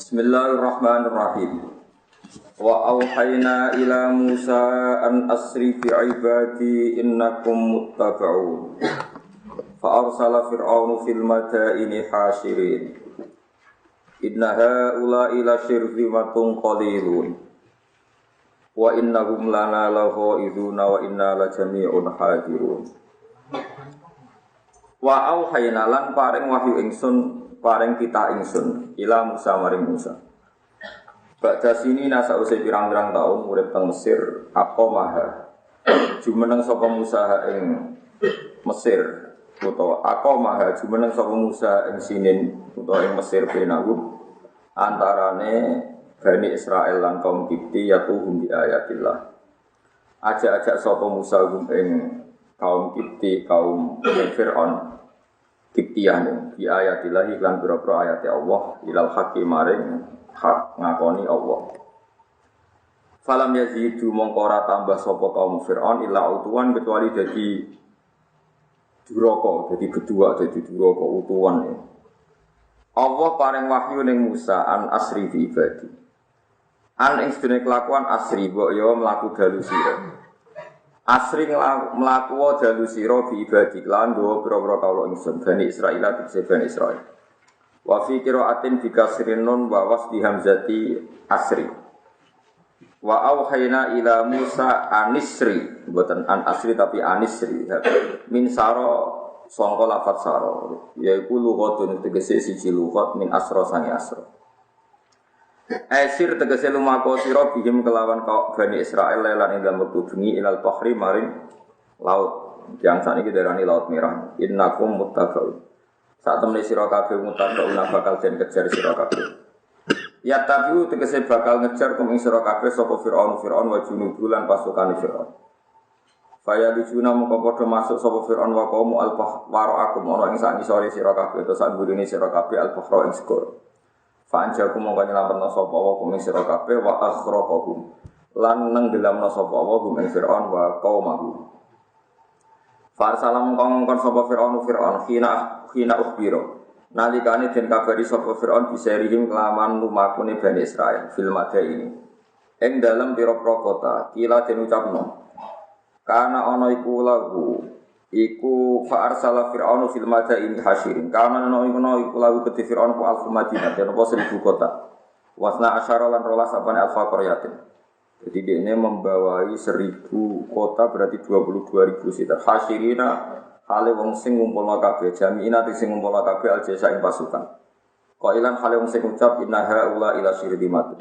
Bismillahirrahmanirrahim. Wa auhayna ila Musa an asri fi ibadi innakum muttaba'un. Fa arsala fir'aunu fil madaini hashirin. Inna haula'i la syirzimatun qalilun. Wa innahum lana lagha'iduna wa inna la jami'un hadirun. Wa auhayna lan paring wahyu ingsun paring kita ingsun ila Musa maring Musa. Ba'da sini nasa usai pirang-pirang taun urip teng Mesir aqamaha. Jumeneng sapa Musa ing Mesir utawa aqamaha jumeneng sapa Musa ing sinin utawa ing Mesir benahu antarane Bani Israel lan kaum Kipti yatuhum bi ayatillah. Ajak-ajak sapa Musa ing kaum Kipti kaum Fir'aun Kiptiyan bi ayatillahi lan boro-boro ayate Allah ilal haqqi maring hak ngakoni Allah. Falam yazidu mongko ora tambah sapa kaum Firaun illa utuwan kecuali dadi duraka, dadi kedua, dadi duraka utuwan. Allah paring wahyu ning Musa an asri fi ibadi. An ing sedene kelakuan asri mbok ya mlaku dalu sira. Asri mlaku dalu sira bi ibadi lan nggawa pira-pira kawula ingsun Bani Israil tegese Bani Israil. Wa fi qira'atin bi kasrin nun wa wasdi hamzati asri. Wa auhayna ila Musa anisri, mboten an asri tapi anisri. Min sara sangka lafaz sara, yaiku lughatun tegese siji lughat min asra sangi asra. Asir tegese lumaku sira bihim kelawan Bani Israil lan ing dalem wektu bengi ilal bahri maring laut. Yang sakniki diarani Laut Merah. Innakum muttaqun. Saat temne sira kabeh muttaqun bakal den kejar sira kabeh. Ya tabiu tegese bakal ngejar kum ing sira kabeh sapa Firaun wa junubul lan pasukan Firaun. Faya dijuna mongko padha masuk sapa Firaun wa qaum al-bahwarakum ana ing sak ngisore sira kabeh utawa sak gurine sira kabeh al-bahra ing segara. Fa'anjakum mongko nyelametna sapa wa kum ing sira kabeh wa akhraqahum lan nenggelamna sapa wa kum ing Firaun wa qaumahu. Farsalam ngongkon sapa Firaun khina ukhbiro. Nalikane den kabari sapa Firaun bisarihim kelaman lumakune Bani Israil fil madaini. Ing dalem pira-pira kota kila den ucapno. Kana ana iku lagu iku fa'arsala Fir'aunu fil madaini hasyirin. Kana ana iku lagu kedhi Fir'aun ku alfu madinah den apa 1000 kota. Wasna asyara lan rolas sapane alfa qaryatin. Jadi dia membawai 1000 kota berarti 22.000 sitar. Hasyirina hale wong sing ngumpulna kabeh jami'ina sing ngumpulna kabeh aljasa ing pasukan. Qailan hale wong sing ngucap inna haula ila syirdimat.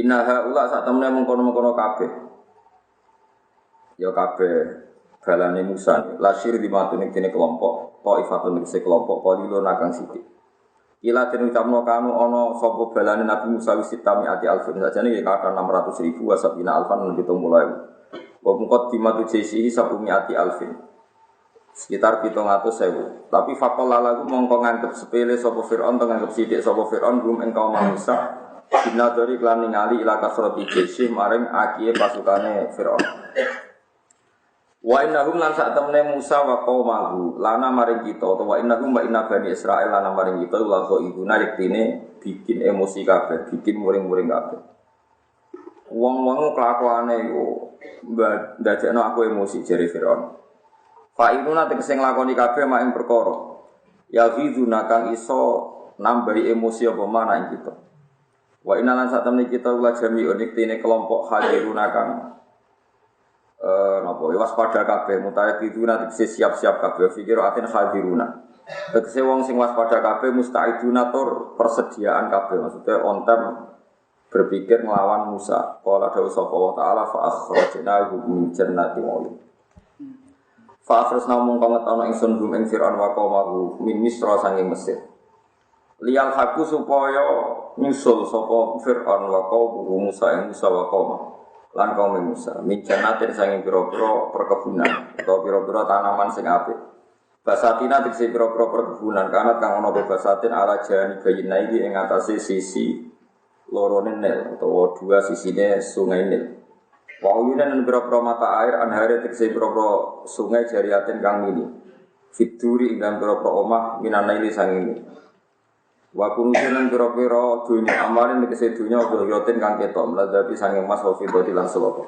Inna haula sak temene mengkono-mengkono kabeh. Ya kabeh balane Musa la syirdimat ning dene kelompok, taifatun ning kelompok qalilun nakang sithik. Ila den ucapno kanu ana sapa balane Nabi Musa wis sitami ati alfin sajane ya kata 600.000 wasabina alfan lebih mulai. Wa muqaddimatu jaisihi sabumi ati alfin. Sekitar 700.000. Tapi faqal lagu mongko nganggep sepele sapa Firaun to nganggep sithik sapa Firaun belum engkau Musa. Binadari lan ningali ila kasrati jaisi maring akiye pasukane Firaun. Wa innahum lan sak temene Musa wa qaumahu lana maring kita utawa innahum wa inna Bani Israil lana maring kita lago ibuna yektine bikin emosi kabeh, bikin muring-muring kabeh. Wong-wong kelakuane iku ndadekno aku emosi jere Firaun. Fa inuna tegese nglakoni kabeh mak ing perkara. Ya ghizuna kang iso nambahi emosi apa mana ing kita. Wa inna lan sak temene kita ula jami'un yektine kelompok hadiruna kang napa waspada kabeh mutayaqiduna tegese siap-siap kabeh fikir atin hadiruna tegese wong sing waspada kabeh mustaiduna tur persediaan kabeh maksudnya on time berpikir nglawan Musa qala dawu sapa wa taala fa akhrajnahu min jannati wa fa akhrajna mongko ngetono ingsun gum ing Firaun wa qaumahu min Misra sanging Mesir liyal haku supaya nyusul sapa Firaun wa qaumahu Musa ing Musa wa qaumahu lan kaum Musa min jannatin sanging pira-pira perkebunan atau pira-pira tanaman sing apik. Basatina tegese pira-pira perkebunan kanat kang ana basatin ala jani bayina iki ing atase sisi lorone Nil utawa dua sisine sungai Nil. Wa uyunan pira-pira mata air anhare tegese pira-pira sungai jariatin kang mini. Fituri ing dalam pira-pira omah minanaili sanging Wa kunusunan pira-pira dunya amarin tegese dunya yotin kang ketok mladhapi sanging mas wa fidati lan seloko.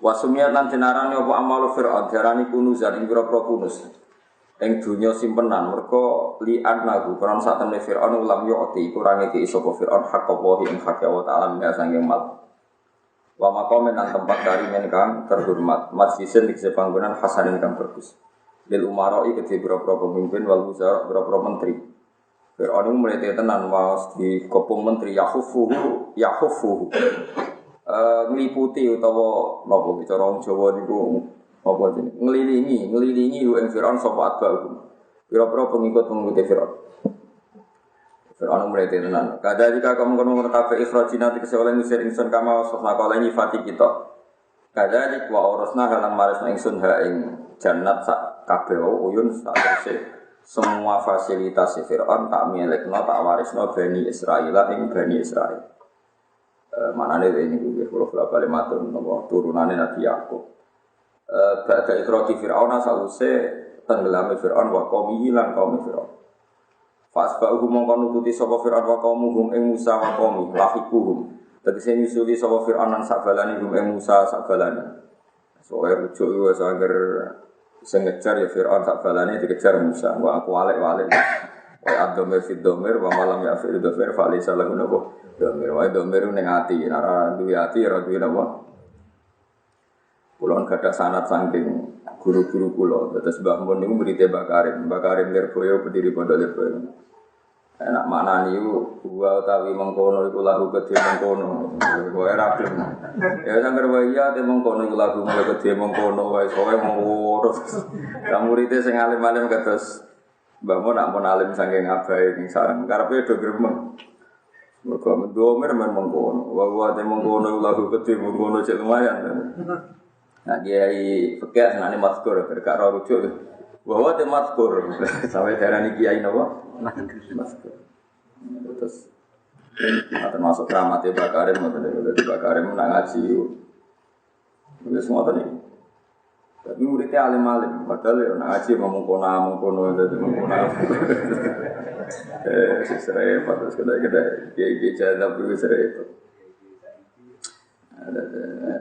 Wa sumiyat lan jenarane apa amalu fir'aun diarani kunuzan ing pira-pira kunus. Ing dunya simpenan mergo li annahu kan sak temne fir'aun ulam yu'ti kurang iki sapa fir'aun hak apa ing hak Allah taala min sanging mal. Wa maqamen nang tempat dari men kang terhormat masjidin tegese panggonan hasanin kang bagus. Lil umaroi kedhe pira-pira pemimpin wal wuzara pira-pira menteri. Fir'aun itu mulai tenan mas di kopung menteri Yahufuhu ngeliputi utawa nopo bicara orang Jawa niku apa jenenge ngelilingi yang Fir'aun sapa atba'u pira-pira pengikut Fir'aun. Fir'aun mulai tenan kada jika kamu ngono kabeh ikhrajina tegese oleh ngusir ingsun kama wasna kala nyifati kita kada dik wa urusna halang marisna ingsun ha ing jannat sak kabeh uyun sak terse semua fasilitas Fir'aun tak milikno tak warisno Bani Israil ing Bani Israil. Manane ini kuwi kula bali matur napa turunane Nabi Yakub. Ba'da ikrati Fir'aun sause tenggelame Fir'aun wa qaumi lan kaum Fir'aun. Fasba'uhum mongko nututi sapa Fir'aun wa qaumuhum ing Musa wa qaumi lahikuhum. Tegese nyusuli sapa Fir'aun lan sabalane hum ing Musa sabalane. Soale rujuk wis anger sing ngejar ya Fir'aun sak balane dikejar Musa. Wa aku walik-walik. Wa ad-dhamir fi dhamir wa malam ya fi dhamir fa laysa lahu nabu. Dhamir wa dhamir ning ati, ora duwe ati ora duwe napa. Kula gadah sanad saking guru-guru kula. Terus Mbah Mun niku murid Mbah Karim. Mbah Karim Lirboyo pendiri Pondok Lirboyo. Enak maknane iku wa utawi mengkono iku lagu gedhe mengkono. Wae ra gelem. Ya sampeyan wae ya te mengkono iku lagu gedhe mengkono wae sowe mengkono. Lah murid sing alim-alim kados Mbah Mun nak pun alim saking abahe ning sareng karepe do gremeng. Mergo mendomir men mengkono. Wa te mengkono iku lagu gedhe mengkono cek lumayan. Nah kiai fikih senane mazkur berkak ora rujuk. Bahwa temat kur sampai darah ini kiai nawa masuk terus termasuk keramatnya Bakarim Bakarim nak ngaji itu semua tadi tapi muridnya alim-alim padahal ya nak ngaji mengkono jadi mengkono serempet terus kedai kiai jadab juga serempet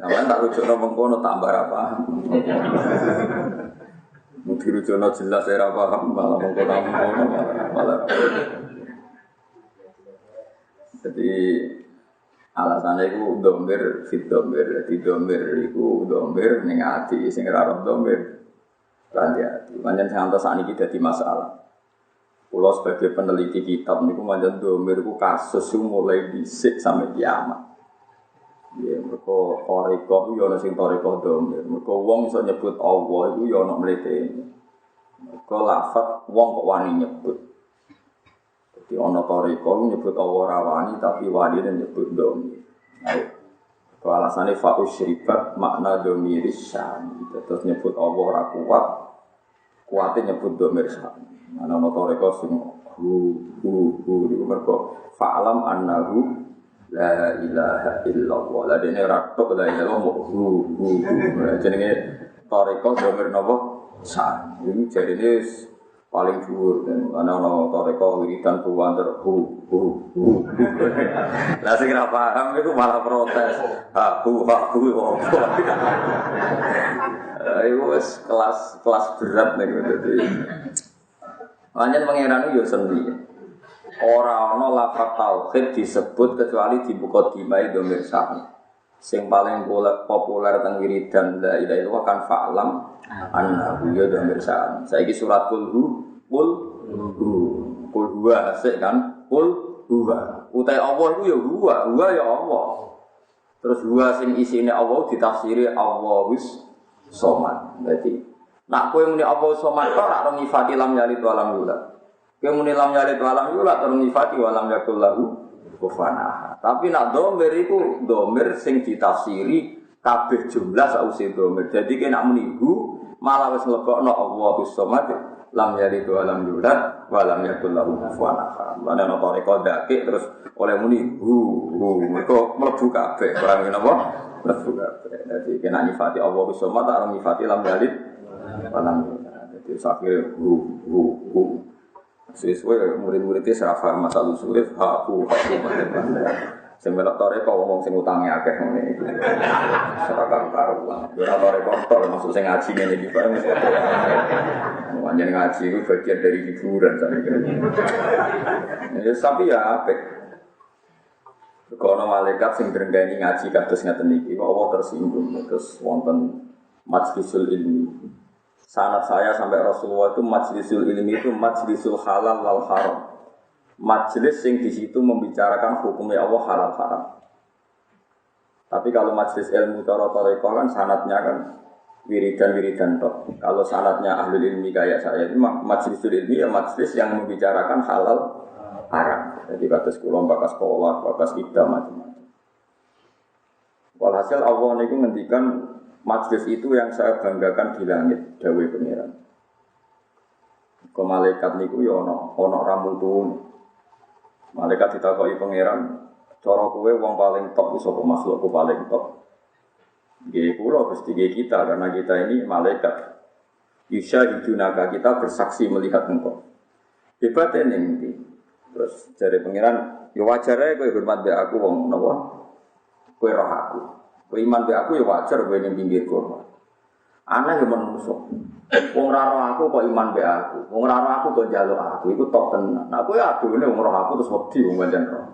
namanya tak rujuk mengkono tambah apa mungkin rujukan jelas saya paham malah mengkono malah. Jadi alasannya itu domir fit domir, jadi domir itu domir nengati sing rarap domir lanjut hati. Manjan sangat saat ini jadi masalah. Pulau sebagai peneliti kitab niku manjan domir itu kasus mulai disik sampai kiamat. Ya, mereka toriko itu ya sing toriko domir. Mereka wong iso nyebut Allah itu ya ana mletene. Mereka lafaz wong kok wani nyebut. Jadi ana toriko nyebut Allah ora wani tapi wani nyebut domir. Nah, itu alasannya fa usyribat makna domir syam. Terus nyebut Allah ora kuatnya nyebut domir syam. Ana toriko sing hu itu mereka fa'alam annahu la ilaha illallah. Lah dene ratok la ilaha illallah. Jenenge tarekah domir napa? Sa. Iki jarine paling dhuwur dan ana tarekah wiridan buwanter hu. Lah sing ora paham iku malah protes. Ha hu. Iku wis kelas berat nek dadi. Lanjut pangeran yo sendi. Ora ana lafaz tauhid disebut kecuali di mukadimah domir sami. Sing paling populer teng wiridan la ilaha illallah kan fa'lam annahu ya domir sami. Saiki surat qul huwa asik kan qul huwa. Utai Allah iku ya huwa ya Allah. Terus huwa sing isine Allah ditafsiri Allahus somad. Dadi nak kowe muni Allah somad tok ora nyifati lam yalid wa lam yulad. Kemudian lam yalid walam yulad terus nyifati walam yakul lahu kufuwan ahad. Tapi nak domir iku domir sing ditafsiri kabeh jumlah sause domir. Jadi kena menihu malah wis nglebokno Allahus samad lam yalid walam yulad walam yakul lahu kufuwan ahad. Lan ana toreko dakik terus oleh muni mergo mlebu kabeh. Ora ngene apa? Mlebu kabeh. Jadi kena nyifati Allahus samad tak nyifati lam yalid walam yulad. Jadi sakire Suwe-suwe murid-muridnya serafah masalah usulnya aku sing melok toreko ngomong sing utange akeh ngene iki. Seragam karuan. Yo ora toreko tok maksud sing ngaji ngene iki bae. Manjen ngaji itu bagian dari hiburan sakniki. Ya tapi ya apik. Kono malaikat sing drengani ngaji kados ngaten iki kok Allah tersinggung terus wonten majlisul ilmi. Sanad saya sampai Rasulullah itu majlisul ilmi itu majlisul halal wal haram. Majlis yang di situ membicarakan hukumnya Allah halal haram. Tapi kalau majlis ilmu cara tarekat kan sanadnya kan wiridan tok. Kalau sanadnya ahli ilmi kayak saya itu majlisul ilmi ya majlis yang membicarakan halal haram. Jadi batas kulon, bakas kolak, bakas idam macam-macam. Walhasil Allah itu ngendikan majlis itu yang saya banggakan di langit dawuh pangeran. Ke malaikat niku ya ana ramutune. Malaikat ditakoki pangeran, cara kowe wong paling top sapa makhlukku paling top. Nggih kula Gusti kita karena kita ini malaikat. Yusyahidunaka kita bersaksi melihat engkau. Hebatnya ning terus dari pangeran, ya wajar ae kowe hormat mbek aku wong napa? Kowe roh aku. Kowe iman mbek aku ya wajar kowe ning pinggirku. Aneh ya menungso. Wong ora roh aku kok iman mbek aku. Wong ora roh aku kok njaluk aku. Iku tok tenan. Nah kowe adune wong roh aku terus wedi wong pancen roh.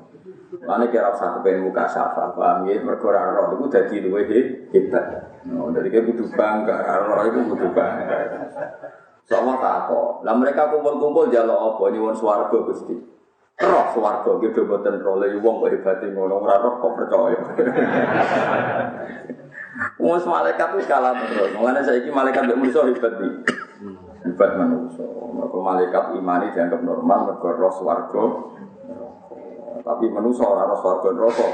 Mane kira usah kepen muka syafa, paham nggih? Mergo ora roh iku dadi luwih hebat. No, dari kowe kudu bangga, roh iku kudu bangga. Sama tak kok. Lah mereka kumpul-kumpul njaluk apa nyuwun swarga Gusti. Roh swarga gitu boten roh le wong kok hebate ngono ora roh kok percaya. Wong malaikat itu kalah terus. Mulane saiki malaikat mbek manusa hebat iki. Hebat manusa. Mergo malaikat imani dianggap normal mergo roh swarga. Tapi manusa ora roh swarga neraka.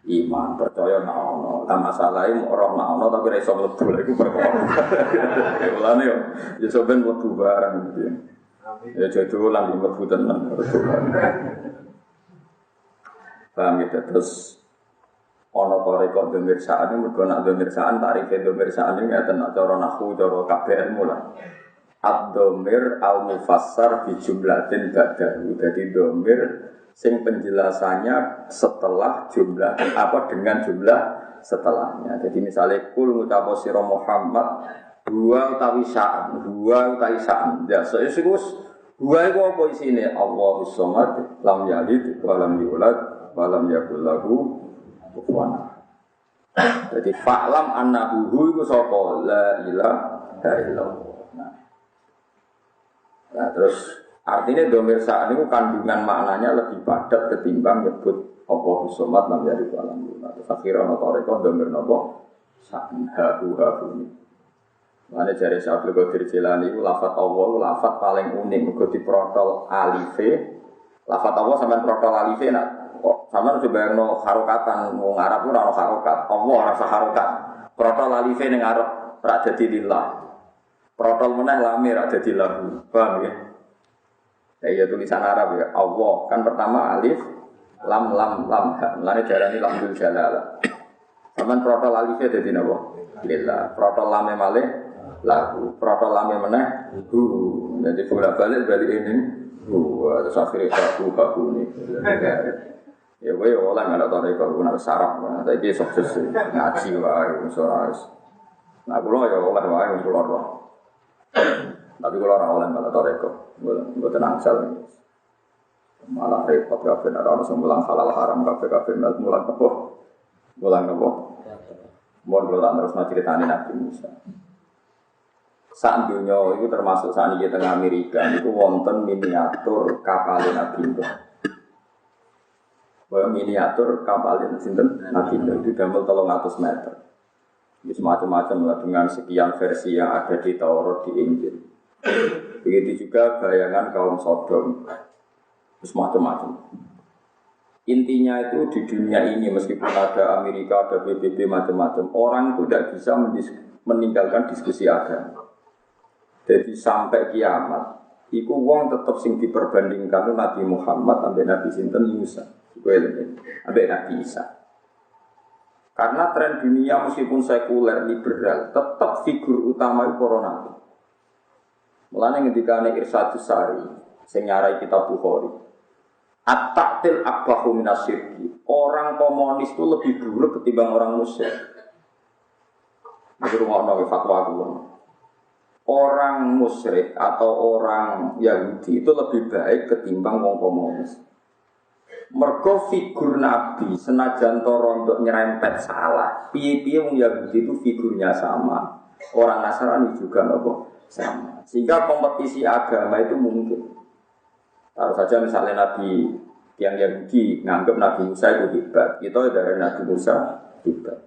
Iman percaya nek ono. Lah masalahe roh nek ono tapi ora iso mlebu lha iku perkara. Mulane yo sampeyan mlebu barang gitu. Ya jodolan di mlebu tenan. Paham gitu terus ana tarekah demirsaan iki mergo nak demirsaan tarife demirsaan iki ngaten cara nahwu cara KBR mula. Ad-dhamir al-mufassar bi jumlatin ba'dahu. Dadi dhamir sing penjelasannya setelah jumlah apa dengan jumlah setelahnya. Jadi misalnya kul ngucap sira Muhammad dua utawi sa'an. Ya seiku dua iku apa isine? Allahus samad lam yalid wa lam yulad wa lam yakul lahu kufuwan. Jadi fa'lam annahu iku sapa la ilaha illallah. Nah, terus artinya domir saat ini kandungan maknanya lebih padat ketimbang nyebut Allahus samad lam yalid wa lam yulad. Terus akhirnya ana tarekah domir napa? Sa'an hahu ini. Mana jari Syaikhul Qadir Jilani itu lafaz Allah lafaz paling unik mergo diprotol alife. Lafaz Allah sampean protol alife nak kok sampean coba bayangno harokatan wong Arab ora ono harokat. Allah ora usah harokat. Protol alife ning Arab ora dadi lillah. Protol meneh lame ora dadi lahu. Paham ya? Ya tulisan Arab ya. Allah kan pertama alif lam ha. Mulane diarani lamdul jalalah. Sampean protol alife dadi napa? Lillah. Protol lame malih lagu protol lame meneh hu jadi bolak-balik ini terus akhirnya baku ini ya gue oleh nggak tahu deh kalau nak sarap tapi sukses ngaji wae soalnya nah kulo ya oleh wae kulo roh tapi kulo orang oleh nggak tahu deh kok gue tenang sel malah repot kafe ada orang sembulang halal haram kafe mulang apa mau gue tak terus mau ceritain Nabi Musa. Saat dunia itu termasuk saat ini tengah Amerika itu wonten miniatur kapal Nabi Nuh. Bahwa miniatur kapal Nabi Nuh itu damel 300 meter. Ini semacam-macam lah dengan sekian versi yang ada di Taurat di Injil. Begitu juga bayangan kaum Sodom. Semacam-macam. Intinya itu di dunia ini meskipun ada Amerika, ada PBB macam-macam, orang itu tidak bisa meninggalkan diskusi agama. Jadi sampai kiamat, iku wong tetap sing diperbandingkan Nabi Muhammad sampai Nabi sinten Musa, sampai Nabi Isa. Karena tren dunia meskipun sekuler liberal, tetap figur utama itu para nabi. Mulane ngendikane Irsyadus Sari, sing nyarai kitab Bukhari. At-ta'til akbahu minasyirki. Orang komunis itu lebih buruk ketimbang orang musyrik. Ini rumah fatwa aku. Orang musyrik atau orang Yahudi itu lebih baik ketimbang wong komunis. Mergo figur Nabi senajan toro untuk nyerempet salah. Piye-piye wong Yahudi itu figurnya sama. Orang Nasrani juga nopo sama. Sehingga kompetisi agama itu mungkin. Taruh saja misalnya Nabi yang Yahudi nganggap Nabi Musa itu hebat. Kita dari Nabi Musa hebat.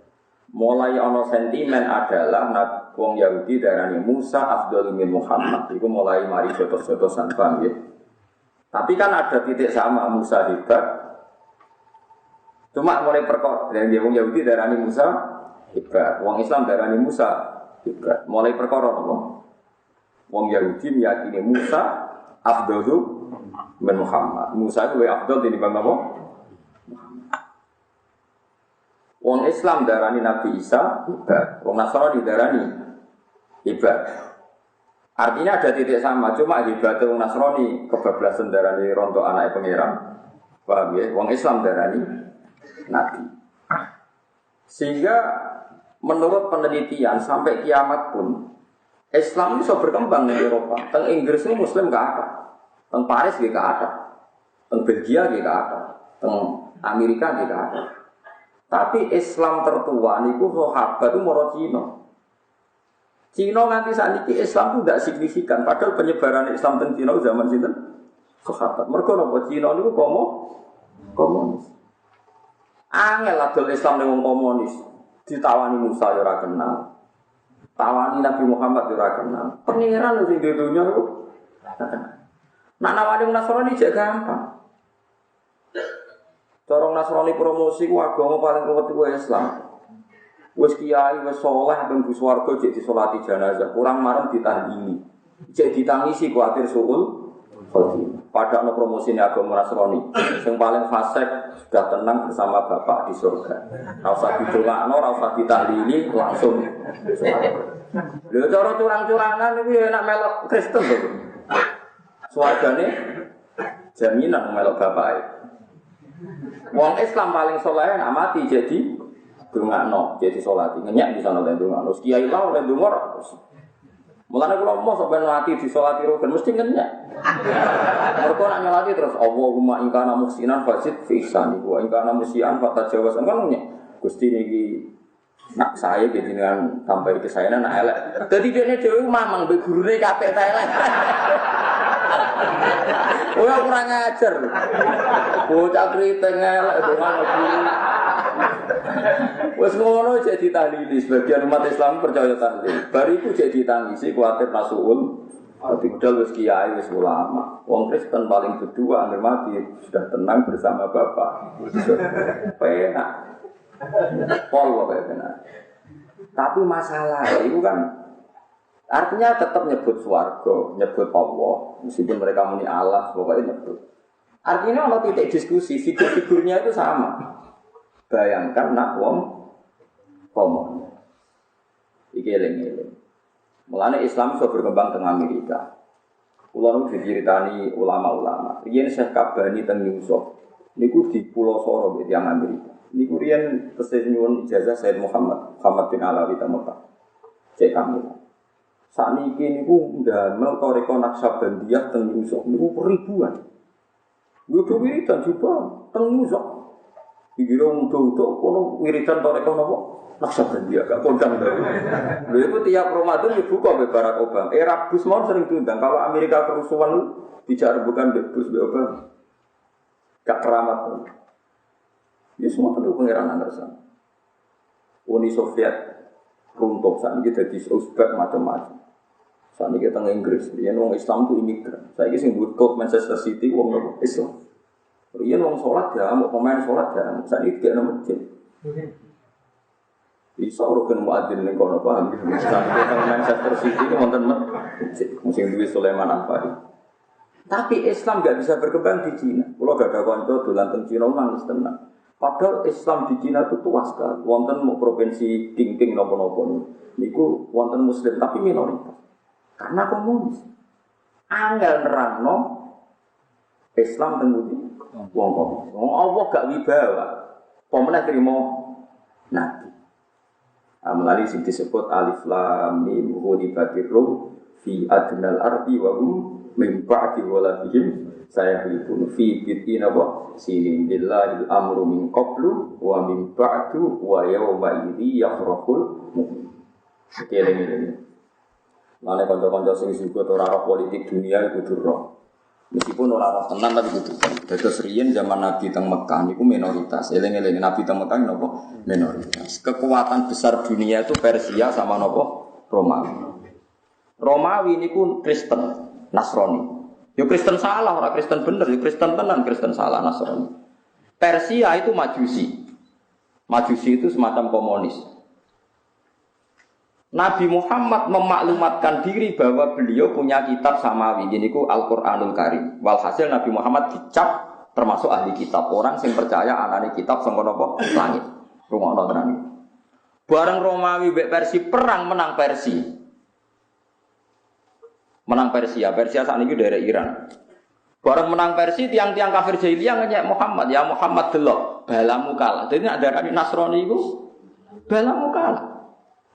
Mulai ono sentimen adalah wong Yahudi darani Musa afdhalu min Muhammad. Iku mulai mari jotos-jotosan bang ya. Tapi kan ada titik sama Musa hebat. Cuma mulai perkara dan wong Yahudi darani Musa hebat. Wong Islam darani Musa hebat. Mulai perkara apa? Wong Yahudi meyakini Musa afdhalu min Muhammad. Musa itu lebih afdhal dibanding apa? Wong Islam darani Nabi Isa hebat, wong Nasrani darani hebat. Artinya ada titik sama, cuma hebat wong Nasrani kebablasan darani rontok anak pangeran. Paham ya? Wong Islam darani Nabi. Sehingga menurut penelitian sampai kiamat pun Islam bisa berkembang di Eropa. Teng Inggris itu Muslim gak ada, teng Paris gak ada, teng Belgia gak ada, teng Amerika gak ada. Tapi Islam tertua niku sahabat itu moro Cina. Cina nganti saat ini Islam itu tidak signifikan. Padahal penyebaran Islam teng Cina zaman sinten sahabat. Mergo napa Cina niku komunis. Angel adol Islam ning wong komunis. Ditawani Musa ya ora kenal. Tawani Nabi Muhammad ya ora kenal. Pangeran sing di dunya niku. Nak nawani Nasrani jek gampang. Corong Nasrani promosi ku agama paling kuat ku Islam. Wis kiai wis saleh ben bu swarga jek disolati jenazah, kurang marem ditahlili. Jek ditangisi kuatir suul khotimah. Padahal promosine agama Nasrani sing paling fasik sudah tenang bersama Bapak di surga. Ora usah didongakno, ora usah ditahlili, langsung swarga. Lho cara curang-curangan niku ya enak melok Kristen lho. Swargane jaminan melok bapake. Wong Islam paling soleh nak mati jadi dongakno, jadi salati. Ngenyak di sana dongakno. Kiai lah oleh dongor. Mulane kula mau sampeyan mati di salati rugen mesti ngenyak. Mergo nak nyolati terus Allahumma in kana muhsinan fazid fi ihsani wa in kana musian fatajawaz. Kan ngenyak. Gusti niki nak saya jadi dengan sampai kesayangan nak elek. Dadi dekne dhewe mamang mbek gurune kabeh ta elek. Ora kurang ajar. Bocah kriting elek dongan guru. Wes ngono jadi tahlili sebagian umat Islam percaya tahlil. Bar iku jadi ditangisi kuwatir nasuul. Padahal wis kiai wis ulama. Wong Kristen paling berdua angger mati sudah tenang bersama Bapak. Penak. Pol wae penak. Tapi masalah itu kan artinya tetap nyebut swarga, nyebut Allah, meskipun mereka muni Allah, pokoknya nyebut. Artinya kalau titik diskusi, figur-figurnya itu sama. Bayangkan nak wong komun. Iki eling-eling. Mulane Islam iso berkembang teng Amerika. Kula nu diceritani ulama-ulama. Riyen Syekh Kabani teng Yusuf. Niku di Pulau Soro di Amerika. Niku riyen tesih nyuwun ijazah Said Muhammad bin Alawi ta Mekah. Cek kami. Sakniki niku ndamel toriko Naksabandiyah teng Yusuf niku ribuan. Niku wiridan juga teng Yusuf. Iki wong utuh-utuh kono wiridan toriko napa? Naksabandiyah gak kondang dari. Lha iku tiap Ramadan dibuka oleh Barack Obama. Era Bush mau sering diundang. Kalau Amerika kerusuhan bicara bukan Bush Obama. Gak keramat. Ini semua tentu pengeran Anderson. Uni Soviet runtuh saat ini jadi Uzbek macam-macam. Saat ini kita Inggris, yang orang Islam itu imigran. Saya ini yang buat Manchester City orang Islam. Yang orang sholat ya, mau pemain sholat ya. Saat ini tidak ada masjid. Bisa orang muadzin yang kau paham. Saat ini kita Manchester City ini wonten masjid. Musim duit Sulaiman Al-Fahri. Tapi Islam tidak bisa berkembang di Cina. Kalau gak ada konco dolan teng Cina nangis tenang. Padahal Islam di Cina itu luas sekali. Wonten mau provinsi Tingting nopo-nopo niku wonten Muslim tapi minoritas. Karena komunis. Angel nerangno Islam teng pundi? Wong kok. Wong Allah gak wibawa. Pemenang terima nabi. Melalui sing disebut alif lam mim ghulibatir rum fi adnal ardi wa hum min ba'di ghalabihim sayahlikun fi bitin apa sinin billahi amru min qablu wa min ba'du wa yawma idzi yafrahul mu'min. Kene-kene. Mane kanca-kanca sing sibuk ora roh politik dunia iku durung. Meskipun ora roh tenan tapi kudu. Dados riyen zaman Nabi teng Mekah niku minoritas. Eling-eling Nabi teng Mekah napa? Minoritas. Kekuatan besar dunia itu Persia sama napa? Romawi. Romawi niku Kristen, Nasrani. Yo Kristen salah, ora Kristen bener, yo Kristen tenan, Kristen salah, Nasrani. Persia itu Majusi. Majusi itu semacam komunis. Nabi Muhammad memaklumatkan diri bahwa beliau punya kitab samawi, yaitu Al-Qur'anul Karim. Walhasil Nabi Muhammad dicap termasuk ahli kitab, orang yang percaya anane kitab sangka napa langit. Rumono tenan. Bareng Romawi mbek Persia perang menang Persia. Menang Persia, Persia saat ini daerah Iran. Bareng menang Persia, tiang-tiang kafir jahiliyah ngenyek Muhammad, ya Muhammad delok, balamu kalah. Jadi ada dari Nasrani itu, balamu kalah.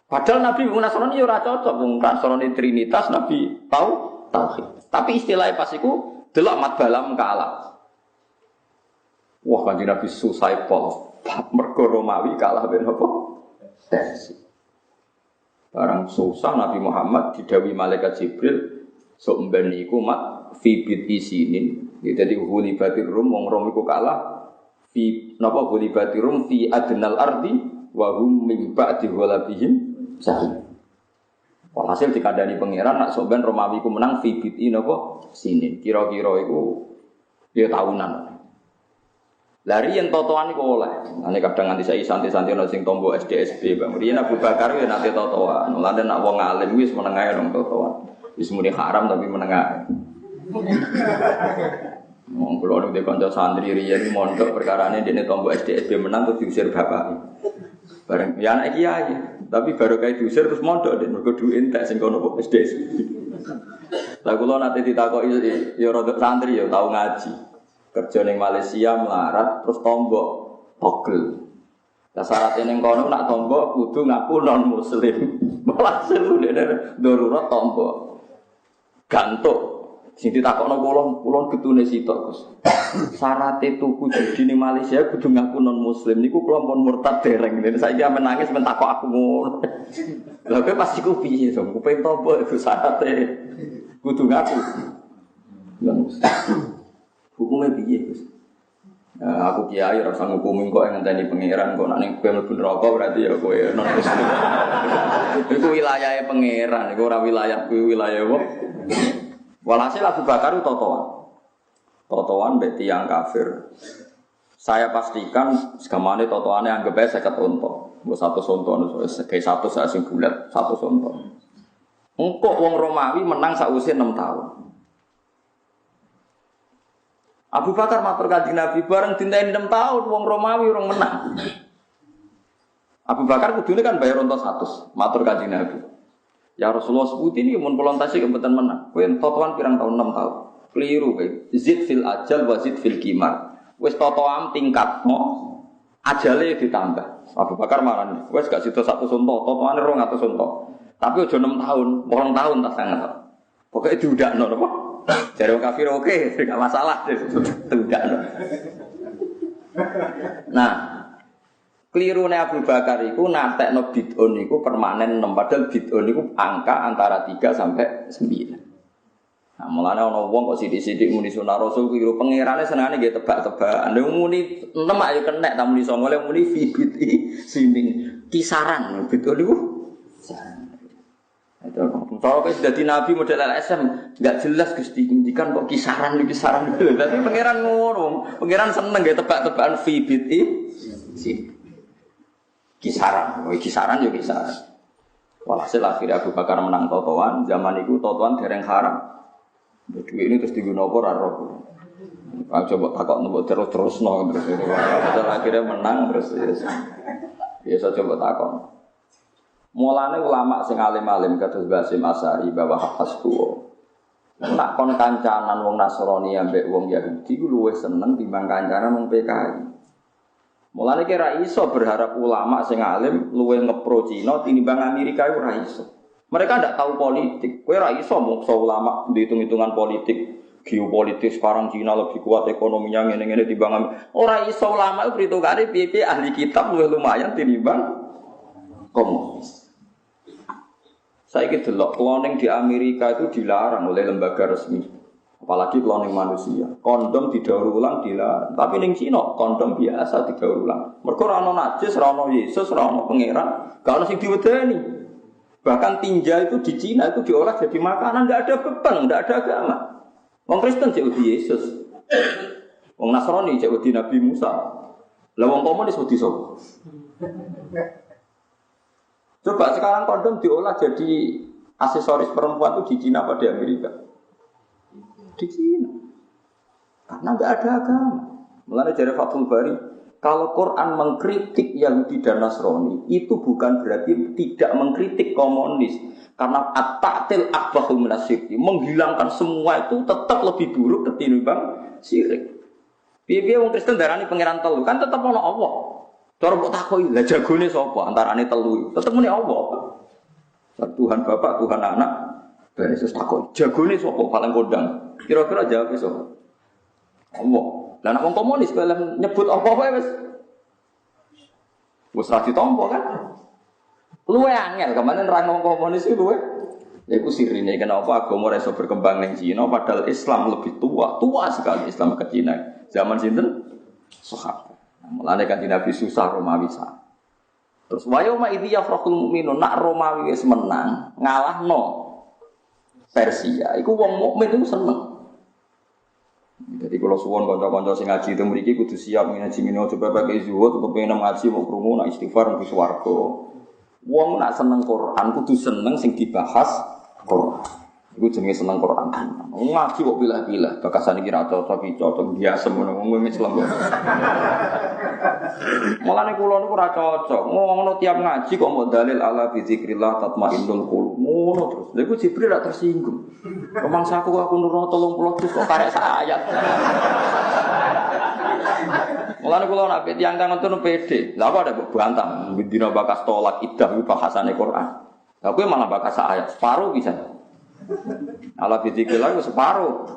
Padahal Nabi Nasrani ora cocok, Nasrani Trinitas, Nabi tahu tauhid. Tapi istilahnya pas iku delok mat balamu kalah. Wah, kanjeng Nabi susah pol, mergo Romawi kalah ben apa? Persia. Barang susah Nabi Muhammad didhawuhi malaikat Jibril sok mben niku mat fi bid isinin. Dadi hulibatir rum wong Rom iku kalah fi napa hulibatir rum fi adnal ardi wa hum min ba'di ghalabihim sahih. Walhasil dikandani pangeran nak sok ben Romawi ku menang fi bid napa sinin. Kira-kira iku ya tahunan. Lari yang totoan iku oleh. Ane kadang nganti saiki santai-santai ana sing tombo SDSB, Bang. Riyen Abu Bakar ya nate totoan. Lan nek wong alim wis menengae nang totoan. Wis muni haram tapi menengae. Wong kula nek kanca santri riyen mondok perkarane dene tombo SDSB menang terus diusir bapak. Bareng ya anak kiai, tapi baru kae diusir terus mondok den mergo duwe entek sing kono SDSB. Lah kula nate ditakoki ya rada santri ya tau ngaji. Kerja ning Malaysia melarat terus tombok togel. Lah syaratnya ning kono nak tombok kudu ngaku non muslim. Walhasil dene darurat tombok. Gantuk. Sing ditakokno kula getune sitok, Gus. Syaratnya tuku judi ning Malaysia kudu ngaku non muslim niku kula pun murtad dereng. Saiki amen nangis men takok aku ngono. Lah kowe pas iku piye to? Kupen tombok iku syaratnya kudu ngaku. Hukumnya piye, Gus? Aku kiai ora usah ngukumi kok ngenteni pangeran kok nek ning kowe mlebu neraka berarti ya kowe non muslim. Iku wilayahe pangeran, iku ora wilayah kuwi wilayah wong. Walhasil Abu Bakar totoan. Totoan mbek tiyang kafir. Saya pastikan segamane totoane anggap ae 50 unta. Mbok 100 unta segi 100 sak sing bulat 100 unta. Engko wong Romawi menang sakwise 6 tahun. Abu Bakar matur kanjeng Nabi bareng dinten 6 tahun wong Romawi urung menang. Abu Bakar kudune kan bayar unta 100, matur kanjeng Nabi. Ya Rasulullah sebuti ini mun kula entasi kemboten menang. Kowe totoan pirang tahun 6 tahun. Keliru kowe. Zid fil ajal wa zid fil qimar. Wis totoan tingkatno ajale ditambah. Abu Bakar marani. Wis gak sida 100 unta, totoane 200 unta. Tapi aja 6 tahun, 8 tahun tak sangat. Pokoke diudakno napa? Jare wong kafir oke, enggak masalah. Tidak. Nah, kelirune Abu Bakar iku natekno bid'un iku permanen 6 padahal bid'un iku angka antara 3 sampai 9. Nah, mulane ana wong kok sithik-sithik muni sunah Rasul kuwi pangerane senengane nggih tebak-tebakan. Nek muni 6 ayo kenek ta muni 9 muni fi bid'i sini kisaran bid'un iku. Kalau sudah di Nabi model LSM nggak jelas Gusti ngendikan kok kisaran dulu. Tapi pangeran ngono, pangeran seneng ya tebak-tebakan fi bid'i kisaran, kisaran yo kisaran. Walhasil akhirnya Abu Bakar menang totoan, zaman itu totoan dereng haram. Duit ini terus digunakan ora roh. Coba takok nembok terus akhirnya menang terus ya saya coba takok. Mulane ulama sing alim-alim kados Basim Asari bahwa hasbu. Nak kon kancanan wong Nasrani ambek wong Yahudi ku luwih seneng timbang kancanan wong PKI. Mulane kira iso berharap ulama sing alim luwih ngepro Cina tinimbang Amerika ora iso. Mereka ndak tahu politik. Kowe ora iso mokso ulama dihitung-hitungan politik. Geopolitik sekarang Cina lebih kuat ekonominya ngene-ngene timbang Amerika. Ora iso ulama itu perhitungane piye-piye ahli kitab luwih lumayan tinimbang komunis. Saiki delok cloning di Amerika itu dilarang oleh lembaga resmi. Apalagi cloning manusia. Kondom didaur ulang dilarang. Tapi ning Cina kondom biasa didaur ulang. Mergo ora ono najis, ora ono Yesus, ora ono pangeran, gak ono sing diwedeni. Bahkan tinja itu di Cina itu diolah jadi makanan, enggak ada beban, enggak ada agama. Wong Kristen cek wedi Yesus. Wong Nasrani cek wedi Nabi Musa. Lah wong komunis wedi sapa? Coba sekarang kondom diolah jadi aksesoris perempuan itu di Cina apa di Amerika? Di Cina. Karena enggak ada agama. Mulane jare Fathul Bari, kalau Quran mengkritik Yahudi dan Nasrani, itu bukan berarti tidak mengkritik komunis. Karena at-ta'til akbahu minasyirki, menghilangkan semua itu tetap lebih buruk ketimbang syirik. Piye-piye wong Kristen darani pangeran telu, kan tetap ana Allah. Cara mbok takoki, lah jagone sapa antarane telu? Tetep muni Allah. Tuhan Bapak, Tuhan Anak, dan Yesus takoki, jagone sapa paling kondang? Kira-kira jawab sapa? Allah. Lah nek wong komunis kalau nyebut apa wae wis ra ditampa kan? Luwe angel kemarin nerang wong komunis itu luwe. Ya iku sirine kenapa agama ora iso berkembang ning Cina padahal Islam lebih tua sekali Islam ke Cina. Zaman sinten? Sahabat. Mulane kan Nabi susah Romawi sah. Terus wayoma idzi yafrahul mukminun nak Romawi wis menang, ngalahno Persia. Iku wong mukmin itu seneng. Jadi kalau suwon kanca-kanca sing ngaji itu mriki kudu siap ngaji mino coba pakai zuhud kepengin ngaji mau krungu nak istighfar mung swarga. Wong nak seneng Quran kudu seneng sing dibahas Quran. Iku jenenge seneng Quran. Ngaji kok pilah-pilah, bakasan iki ra cocok biasa ngono wong Islam. Mulane kula niku ora cocok. Ngono tiap ngaji kok mau dalil ala bi zikrillah tatmainnul qulub. Ngono terus. Lha iku Jibril ra tersinggung. Rumangsaku aku nurono 30 juz kok karek ayat. Mulane kula nek tiyang kang ngono pede. Lah apa ada bantah dina bakas tolak idah iku bahasane Quran. Lah kowe malah bakas ayat separuh bisa. Ala bizikillah itu separuh.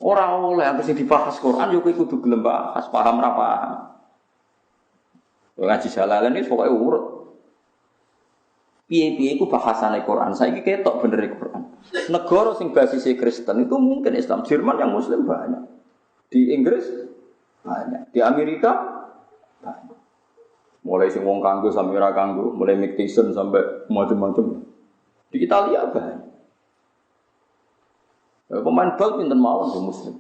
Orang oleh yang dibahas Quran juga kudu gelem bahas paham ra paham. Ngaji Jalalain ini pokoknya urut. Piye-piye iku bahasane Quran. Saiki ketok bener Quran. Negara sing basise Kristen itu mungkin Islam. Jerman yang Muslim banyak. Di Inggris banyak. Di Amerika banyak. Mulai sing wong kanggo sampai ora kanggo, mulai Mike Tyson sampai macam-macam. Di Italia banyak. Pemain bal pinten mawon di Muslim.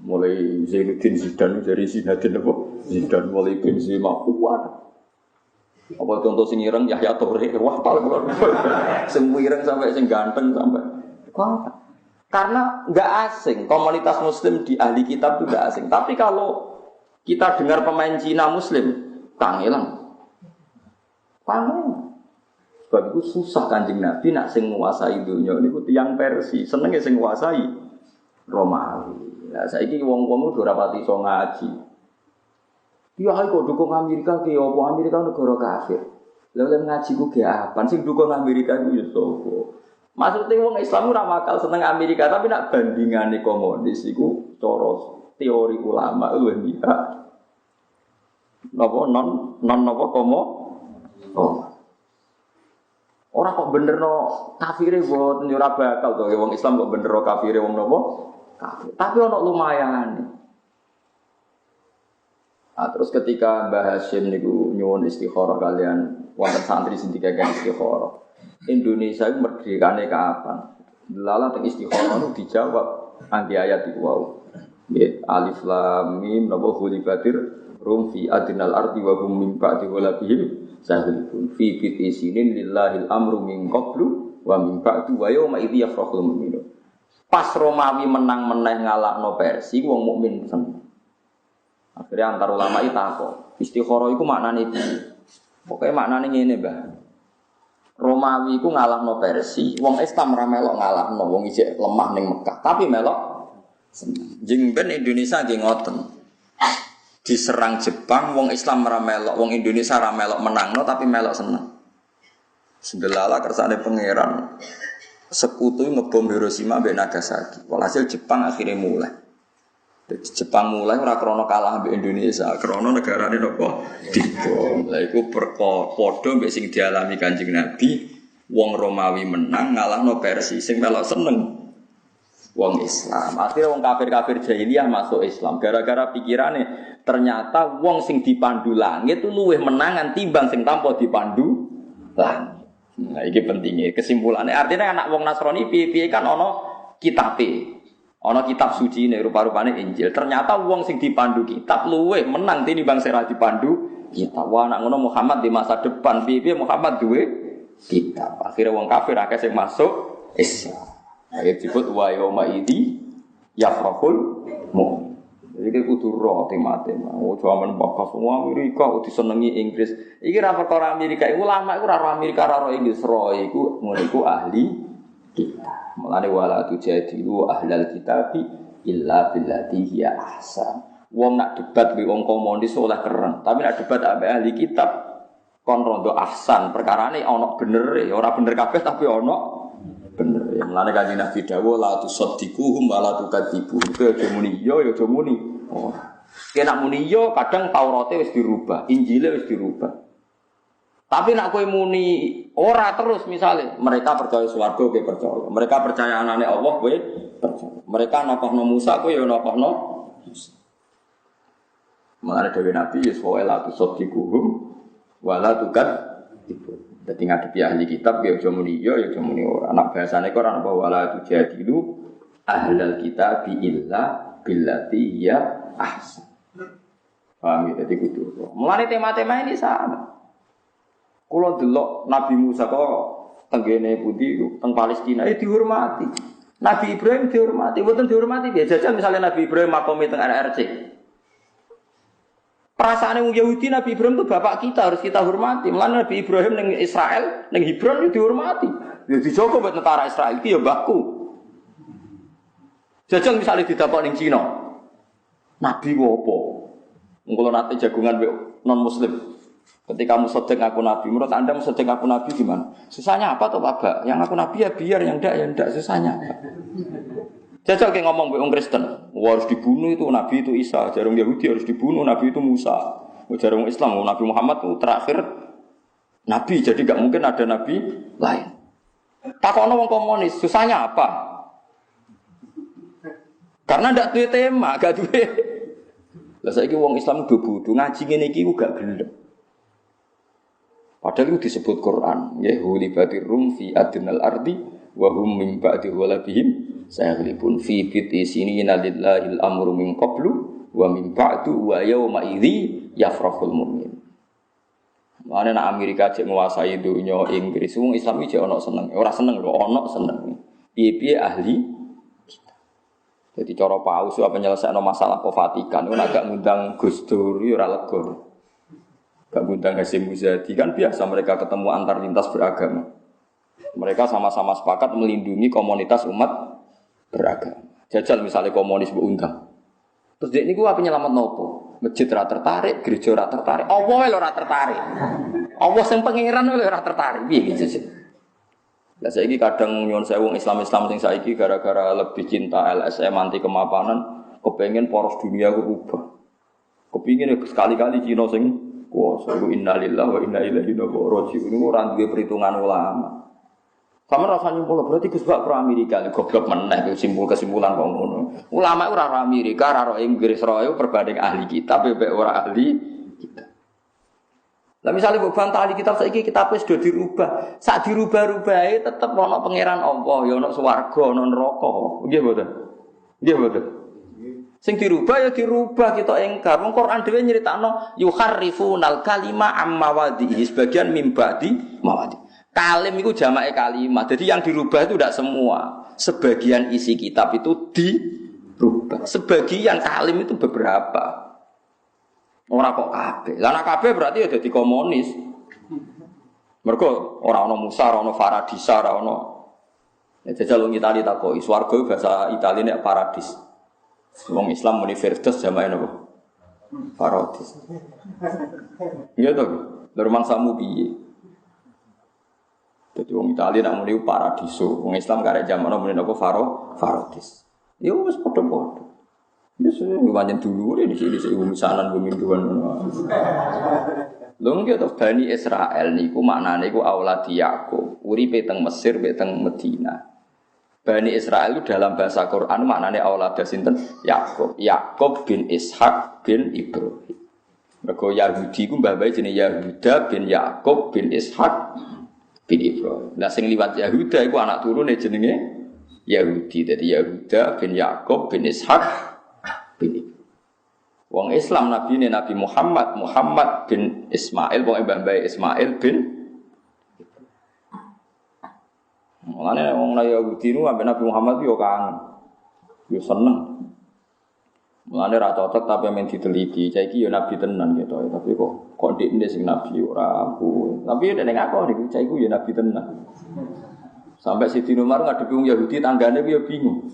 Mulai Zainuddin Zidane dari Zinedine apa? Zidane mulai Benzema kuat. Apa contoh sing ireng Yahya Toure wah pal kula. Sing ireng sampai sing ganteng sampai. Kuat. Karena enggak asing komunitas Muslim di ahli kitab itu enggak asing. Tapi kalau kita dengar pemain Cina Muslim, kangelan. Kangelan. Sebab itu susah Kanjeng Nabi nak sing nguasai dunia niku tiyang Persia, senenge sing nguasai Romawi. Lah saiki wong-wong udah rapati iso ngaji. Ya kok dukung Amerika ki opo Amerika negara kafir. Lah ngaji ku ge apa? Sing dukung Amerika ku ya sapa? Maksudnya wong Islam ora bakal seneng Amerika, tapi nak bandingane komunis iku cara teori ulama luwih mihak. Napa non napa komo? Oh. Ora kok benerno kafire mboten yo ora bakal to wong Islam kok benerno kafire wong napa? Kafir. Tapi ono lumayan. Nah, terus ketika Mbah Hasyim niku nyuwun istikharah kalian wonten santri sing dikekek istikharah. Indonesia itu merdekane kapan? Lala teng istikharah itu dijawab anti ayat iku wau. Nggih, alif lam mim napa khulifatir rum fi adnal ardi wa hum min ba'di walabihim sahilun fi fitisinin lillahil amru min qablu wa min ba'du wa yawma idzi yafrahul mu'minun. Pas Romawi menang meneh ngalahno Persia wong mukmin seneng. Akhirnya antar ulama iki takok, istikharah iku maknane piye? Pokoke maknane ngene, Mbah. Romawi ku ngalahno Persia, wong Islam ra melok ngalahno wong isih lemah ning Mekah, tapi melok jeng ben Indonesia nggih ngoten. Diserang Jepang, wong Islam ra melok, wong Indonesia ra melok menangno tapi melok seneng. Sedelala kersane pangeran sekutu ngebom Hiroshima mbek Nagasaki. Walhasil Jepang akhirnya mulai. Jepang mulai ora krana kalah mbek Indonesia, krana negarane napa dibom. Lha iku padha mbek sing dialami Kanjeng Nabi, wong Romawi menang ngalahno Persia sing melok seneng wong Islam. Akhirnya wong kafir-kafir jahiliyah masuk Islam gara-gara pikirane ternyata wong sing dipandu langit itu luwih menangan timbang sing tanpa dipandu langit. Nah, ini pentingnya kesimpulannya. Artinya anak wong Nasrani piye-piye kan ono kitabe. Ono kitab suci ini rupa-rupanya Injil. Ternyata wong sing dipandu kitab luwih menang tinimbang sing ra dipandu kitab. Wah, anak ngono Muhammad di masa depan piye-piye Muhammad duwe kitab. Akhirnya wong kafir akeh sing masuk Islam. Ayat disebut wa yauma idzi yafrahul mu'min. Jadi kudu roh tema-tema. Oh, jaman bakas semua Amerika disenengi Inggris. Iki ra perkara Amerika, ulama iku ora roh Amerika, ora roh Inggris, roh iku ngono iku ahli kita. Mulane wala tujadilu ahlal kitabi illa billati hiya ahsan. Wong nak debat mbek wong komunis oleh keren, tapi nak debat ambek ahli kitab kon rondo ahsan. Perkarane ana benere, ora bener kabeh tapi ana bener. Mulane Kanjeng Nabi dawuh la tusaddiquhum wa la tukadzibuhum. Ke aja muni yo ya aja muni. Oh. Kena muni yo kadang Taurate wis dirubah, Injile wis dirubah. Tapi nak kowe muni ora terus misale mereka percaya swarga kowe percaya. Mereka percaya anane Allah kowe percaya. Mereka nakohno Musa kowe yo nakohno Musa. Mulane dawuh Nabi ya wa la tusaddiquhum wa la tukadzibuhum. Dadi ngadepi ahli kitab ya aja muni iya ya aja muni ora. Anak bahasane kok ora apa wala tujadilu ahlal kitab illa billati hiya ahsan. Paham ya dadi kudu. Mulane tema-tema ini sama. Kula delok Nabi Musa kok tenggene putih teng Palestina dihormati. Nabi Ibrahim dihormati, mboten dihormati biasa saja misalnya Nabi Ibrahim makome teng RRC. Perasaan yang Yahudi Nabi Ibrahim itu bapak kita harus kita hormati. Mulane Nabi Ibrahim ning Israel, ning Hebron itu dihormati. Ya dijogo buat tentara Israel iki ya mbahku. Jajal misalnya didapuk ning Cina. Nabi opo? Engko nate jagungan non muslim. Ketika musaddiq aku nabi, menurut Anda musaddiq aku nabi gimana? Susahnya apa toh Pak? Yang aku nabi ya biar, yang ndak susahnya. Jajal kayak ngomong wong Kristen, harus dibunuh itu Nabi itu Isa, jarang Yahudi harus dibunuh Nabi itu Musa, jarang Islam Nabi Muhammad itu terakhir Nabi, jadi nggak mungkin ada Nabi lain. Takono wong komunis, susahnya apa? Karena ndak duwe tema, gak duwe. Lah saiki wong Islam do bodho ngaji ngene iki gak gelem. Padahal itu disebut Quran, ya hulibatir rum fi adnal ardi wa hum min ba'di ghalabihim sayaghlibun fi biti sinina lillahil amru min qablu wa min ba'du wa yawma idzi yafrahul mu'min. Mane nek Amerika cek nguasai dunya Inggris wong Islam iki ana seneng. Ora seneng lho, ana seneng. Piye-piye ahli kita. Jadi cara paus apa nyelesaikno masalah ke Vatikan, nek gak ngundang Gus Dur ya ora lega. Gak ngundang Hasyim Muzadi kan biasa mereka ketemu antar lintas beragama. Mereka sama-sama sepakat melindungi komunitas umat beragama. Jajal misalnya komunis berundang. Terus dia ini gua penyelamat nopo. Masjid ora tertarik, gereja ora tertarik. Allah lho ora tertarik. Allah sing pangeran lho ora tertarik. Piye gitu sih? Lah saiki kadang nyuwun sewu Islam-Islam sing saiki gara-gara lebih cinta LSM anti kemapanan, kepengin poros dunia berubah. Kepingin sekali-kali Cina sing kuwasa. Innalillahi wa inna ilaihi raji'un. Ini ora duwe perhitungan ulama. Sama rasanya nyumpul berarti Gus Bak pro Amerika, goblok meneh kesimpulan kok ngono. Ulama ora ro Amerika, ora ro Inggris, ro perbanding ahli kitab mbek ora ahli kitab. Lah misale mbok bantah ahli kitab saiki kitab wis do dirubah. Sak dirubah-rubahe tetep ana pangeran Allah, ya ana swarga, ana neraka. Nggih mboten? Nggih mboten? Sing dirubah ya dirubah kita engkar. Wong Quran dhewe nyritakno yuharrifunal kalima amma wadihi sebagian mimbadi mawadi. Kalim itu jamak kalimat. Jadi yang dirubah itu tidak semua. Sebagian isi kitab itu dirubah. Sebagian kalim itu beberapa. Orang kok kabeh. Lah nek kabeh berarti ya dadi komunis. Mergo ora ana Musa, ora ana Faradisa, ora ana. Ya jajal wong Itali takoki, swarga bahasa Itali nek paradis. Wong Islam muni Firdaus jamae napa? Paradis. Iya to. Lha mangsamu piye? Jadi wong Itali nak muni paradiso, wong Islam karek jamakno muni napa Faradis. Ya wis padha-padha. Ya sudah pancen dulu di sini misanan peminduan ngono. Lho nggih to Bani Israil niku maknane iku auladi Yakub, uripe teng Mesir, teng Medina. Bani Israil itu dalam bahasa Quran maknane aulad sinten? Yakub. Yakub bin Ishak bin Ibrahim. Mergo Yahudi ku mbah-mbahe jenenge Yahuda bin Yakub bin Ishak bin Ibrahim. Nah sing liwat Yahuda iku anak turune jenenge Yahudi. Dadi Yahuda bin Yakub bin Ishak bin Ibrahim. Wong Islam nabine Nabi Muhammad bin Ismail, pokoke mbah-mbahe Ismail bin Mulane wong Yahudi nu ambek Nabi Muhammad yo kangen. Yo seneng. Mulane ra cocok tapi men diteliti, saiki yo nabi tenan gitu. Tapi kok ndekne sing nabi ora aku. Tapi nek aku niku saiki yo nabi tenan. Sampai Siti Umar ngadepi wong Yahudi tanggane ku yo bingung.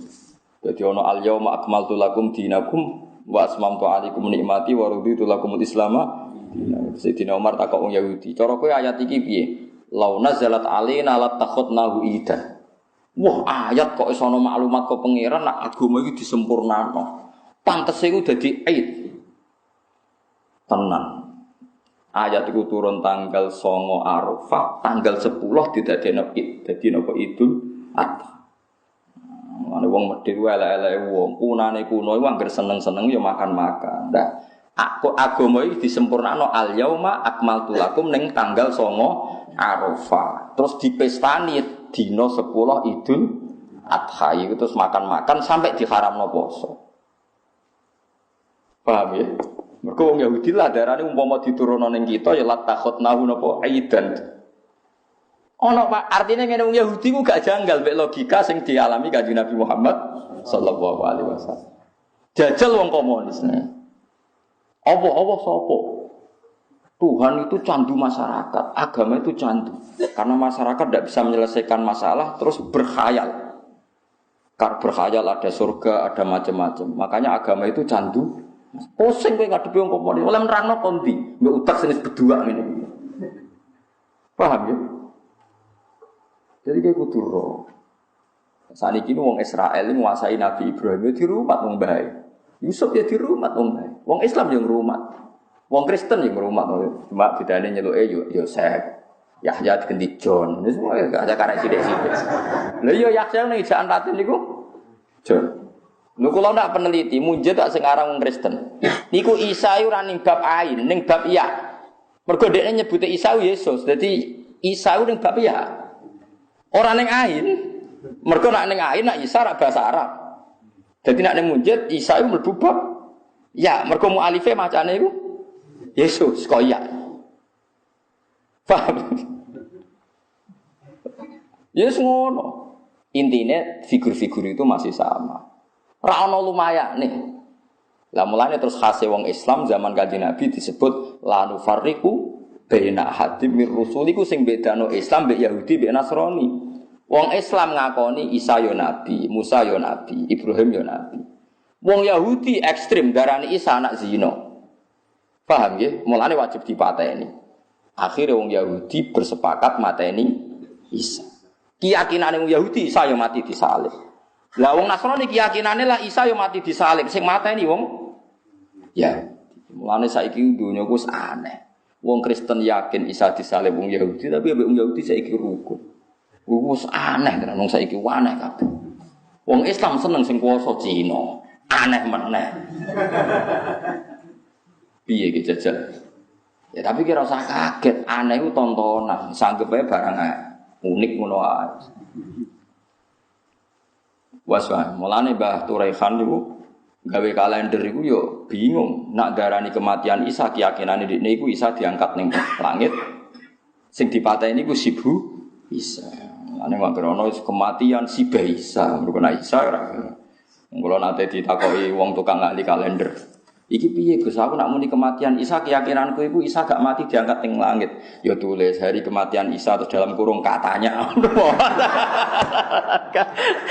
Dadi ana al-yauma akmaltu lakum dinakum wa asmamtu alaikum nikmati wa raditu lakumul islama. Siti Umar takok wong Yahudi, cara kowe ayat iki piye? Launa zalat alina latakhotnahu idan. Wah ayat kok iso ana maklumat kok pangeran nak agama iki disempurnakno. Pantese iku dadi aid. Tenan. Ayat iku turun tanggal 9 Arafah, tanggal 10 didadekno id. Dadi napa Idul Adha. Mane wong medhit wae elek-eleke wong, kunane kuno iku anggere seneng-seneng ya makan-makan. Nah, aku agama iki disempurnakno al yauma akmaltu lakum ning tanggal 9 Arafah. Terus dipestani dina 10 Idul Adha itu terus makan-makan sampai diharamno poso. Paham ya? Mergo wong Yahudi lah darane umpama diturunno ning kita ya latakhotnahu napa aidan. Ono Pak, artine ngene wong Yahudi ku gak janggal mek logika sing dialami Kanjeng Nabi Muhammad sallallahu alaihi wasallam. Jajal wong komunis. Apa sapa? Tuhan itu candu masyarakat, agama itu candu. Karena masyarakat tidak bisa menyelesaikan masalah, terus berkhayal. Karena berkhayal ada surga, ada macam-macam. Makanya agama itu candu. Pusing kowe ngadepi wong komunis, oleh nerangno konti, mbok utak senis berdua ngene. Paham ya? Jadi kayak kudu roh. Saniki wong Israel nguasai Nabi Ibrahim di rumah wong bae. Yusuf ya di rumah wong bae. Wong Islam yang rumah. Wong Kristen yang rumah, cuma bedane nyeluke Yosef, Yahya diganti John. Ini semua gak ada karek sithik-sithik. Lha iya Yahya ning ejaan Latin niku John. Lho kula ndak peneliti, munjid tak sing aran wong Kristen. Niku Isa ora ning bab ain, ning bab ya. Mergo dekne nyebute Isa Yesus. Dadi Isa ning bab ya. Ora ning ain. Mergo nek ning ain nek Isa ra bahasa Arab. Dadi nek ning munjid Isa iku mlebu bab ya, mergo mualife macane iku Yesus kaya. Paham? Yes ngono. Intine figur-figur itu masih sama. Ra ono lumayane. Lah mulane terus khase wong Islam zaman Kanjeng Nabi disebut la nufarriqu baina hadim mir rusuliku sing bedano Islam mbek Yahudi mbek Nasrani. Wong Islam ngakoni Isa yo nabi, Musa yo nabi, Ibrahim yo nabi. Wong Yahudi ekstrem darani Isa anak zina. Paham ya? Mulane wajib dipateni. Akhirnya wong Yahudi bersepakat mateni Isa. Keyakinane wong Yahudi Isa yo mati disalib. Lah wong Nasrani keyakinane lah Isa yo mati disalib, sing mateni wong ya. Mulane saiki donya ku aneh. Wong Kristen yakin Isa disalib wong Yahudi, tapi wong Yahudi saiki rukun. Wis aneh tenan wong saiki aneh kabeh. Wong Islam seneng sing kuwasa Cina. Aneh meneh. Piye iki jajal? Ya tapi kira usah kaget, aneh itu tontonan, sanggep ae barang unik ngono ae. Waswa, mulane Mbah Turaihan niku gawe kalender iku yo bingung, nak darani kematian Isa keyakinane dekne iku Isa diangkat ning langit. Sing dipateni iku Sibu Isa. Mulane anggere ana kematian Siba Isa, mergo nek Isa ora. Mula nate ditakoki wong tukang ahli kalender. Iki piye Gus, aku nak muni kematian Isa, keyakinanku iku Isa gak mati diangkat ning langit. Ya tulis hari kematian Isa terus dalam kurung katanya.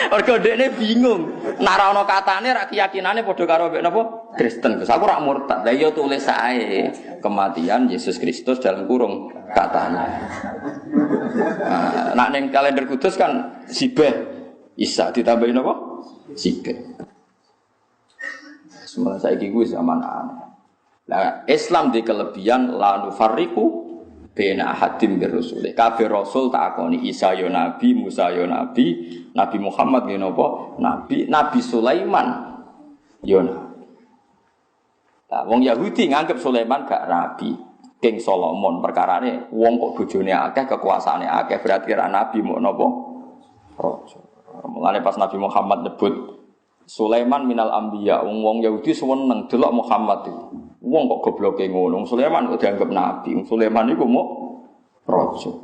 Mergo dekne bingung. Nek ora ana katane ra keyakinane padha karo mek napa? Kristen. Gus, aku ora murtad. Lah ya tulis ae kematian Yesus Kristus dalam kurung katanya. Nah, nak ning kalender kudus kan sibeh Isa ditambahin apa? Sibeh. Semua saya gue zaman aneh. Nah, Islam di kelebihan la nufarriqu baina ahadin bir rusul. Kabeh rasul tak akoni Isa yo nabi, Musa yo nabi, Nabi Muhammad yo napa? Nabi, Nabi Sulaiman yo nabi. Nah, wong Yahudi nganggep Sulaiman gak nabi. King Solomon perkarane wong kok bojone akeh, kekuasaane akeh, berarti ra nabi mau napa? Raja. Mulane pas Nabi Muhammad nyebut Sulaiman minal anbiya, wong Yahudi seneng delok Muhammad iki. Wong kok gobloke ngono, Sulaiman kok dianggap nabi. Sulaiman iku mau raja.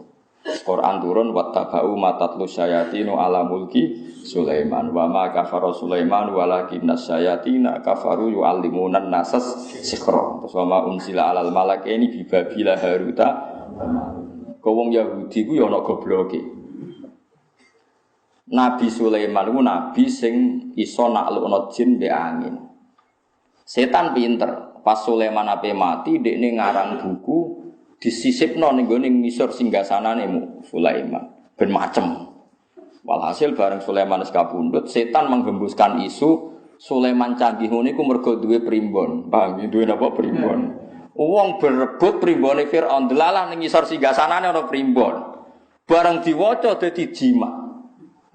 Quran turun wattaba'u matatlu syayatinu ala mulki Sulaiman wa ma kafara Sulaiman walakinnas syayatina kafaru yu'allimuna an-nasas sikhra. Terus wa ma unzila alal malakaini bi babila haruta. Wong Yahudi ku ya ana gobloke. Nabi Sulaiman itu nabi sing iso naklukno jin mbek angin. Setan pinter. Pas Sulaiman ape mati, dekne ngarang buku disisipno ning gone ngisor singgasanane Sulaiman. Ben macem. Walhasil bareng Sulaiman wis kapundhut, setan menggembuskan isu Sulaiman canggih ngene iku mergo duwe primbon. Paham? Duwe napa primbon? Wong berebut primbone Firaun delalah ning ngisor singgasanane ana primbon. Bareng diwaca dadi jimat.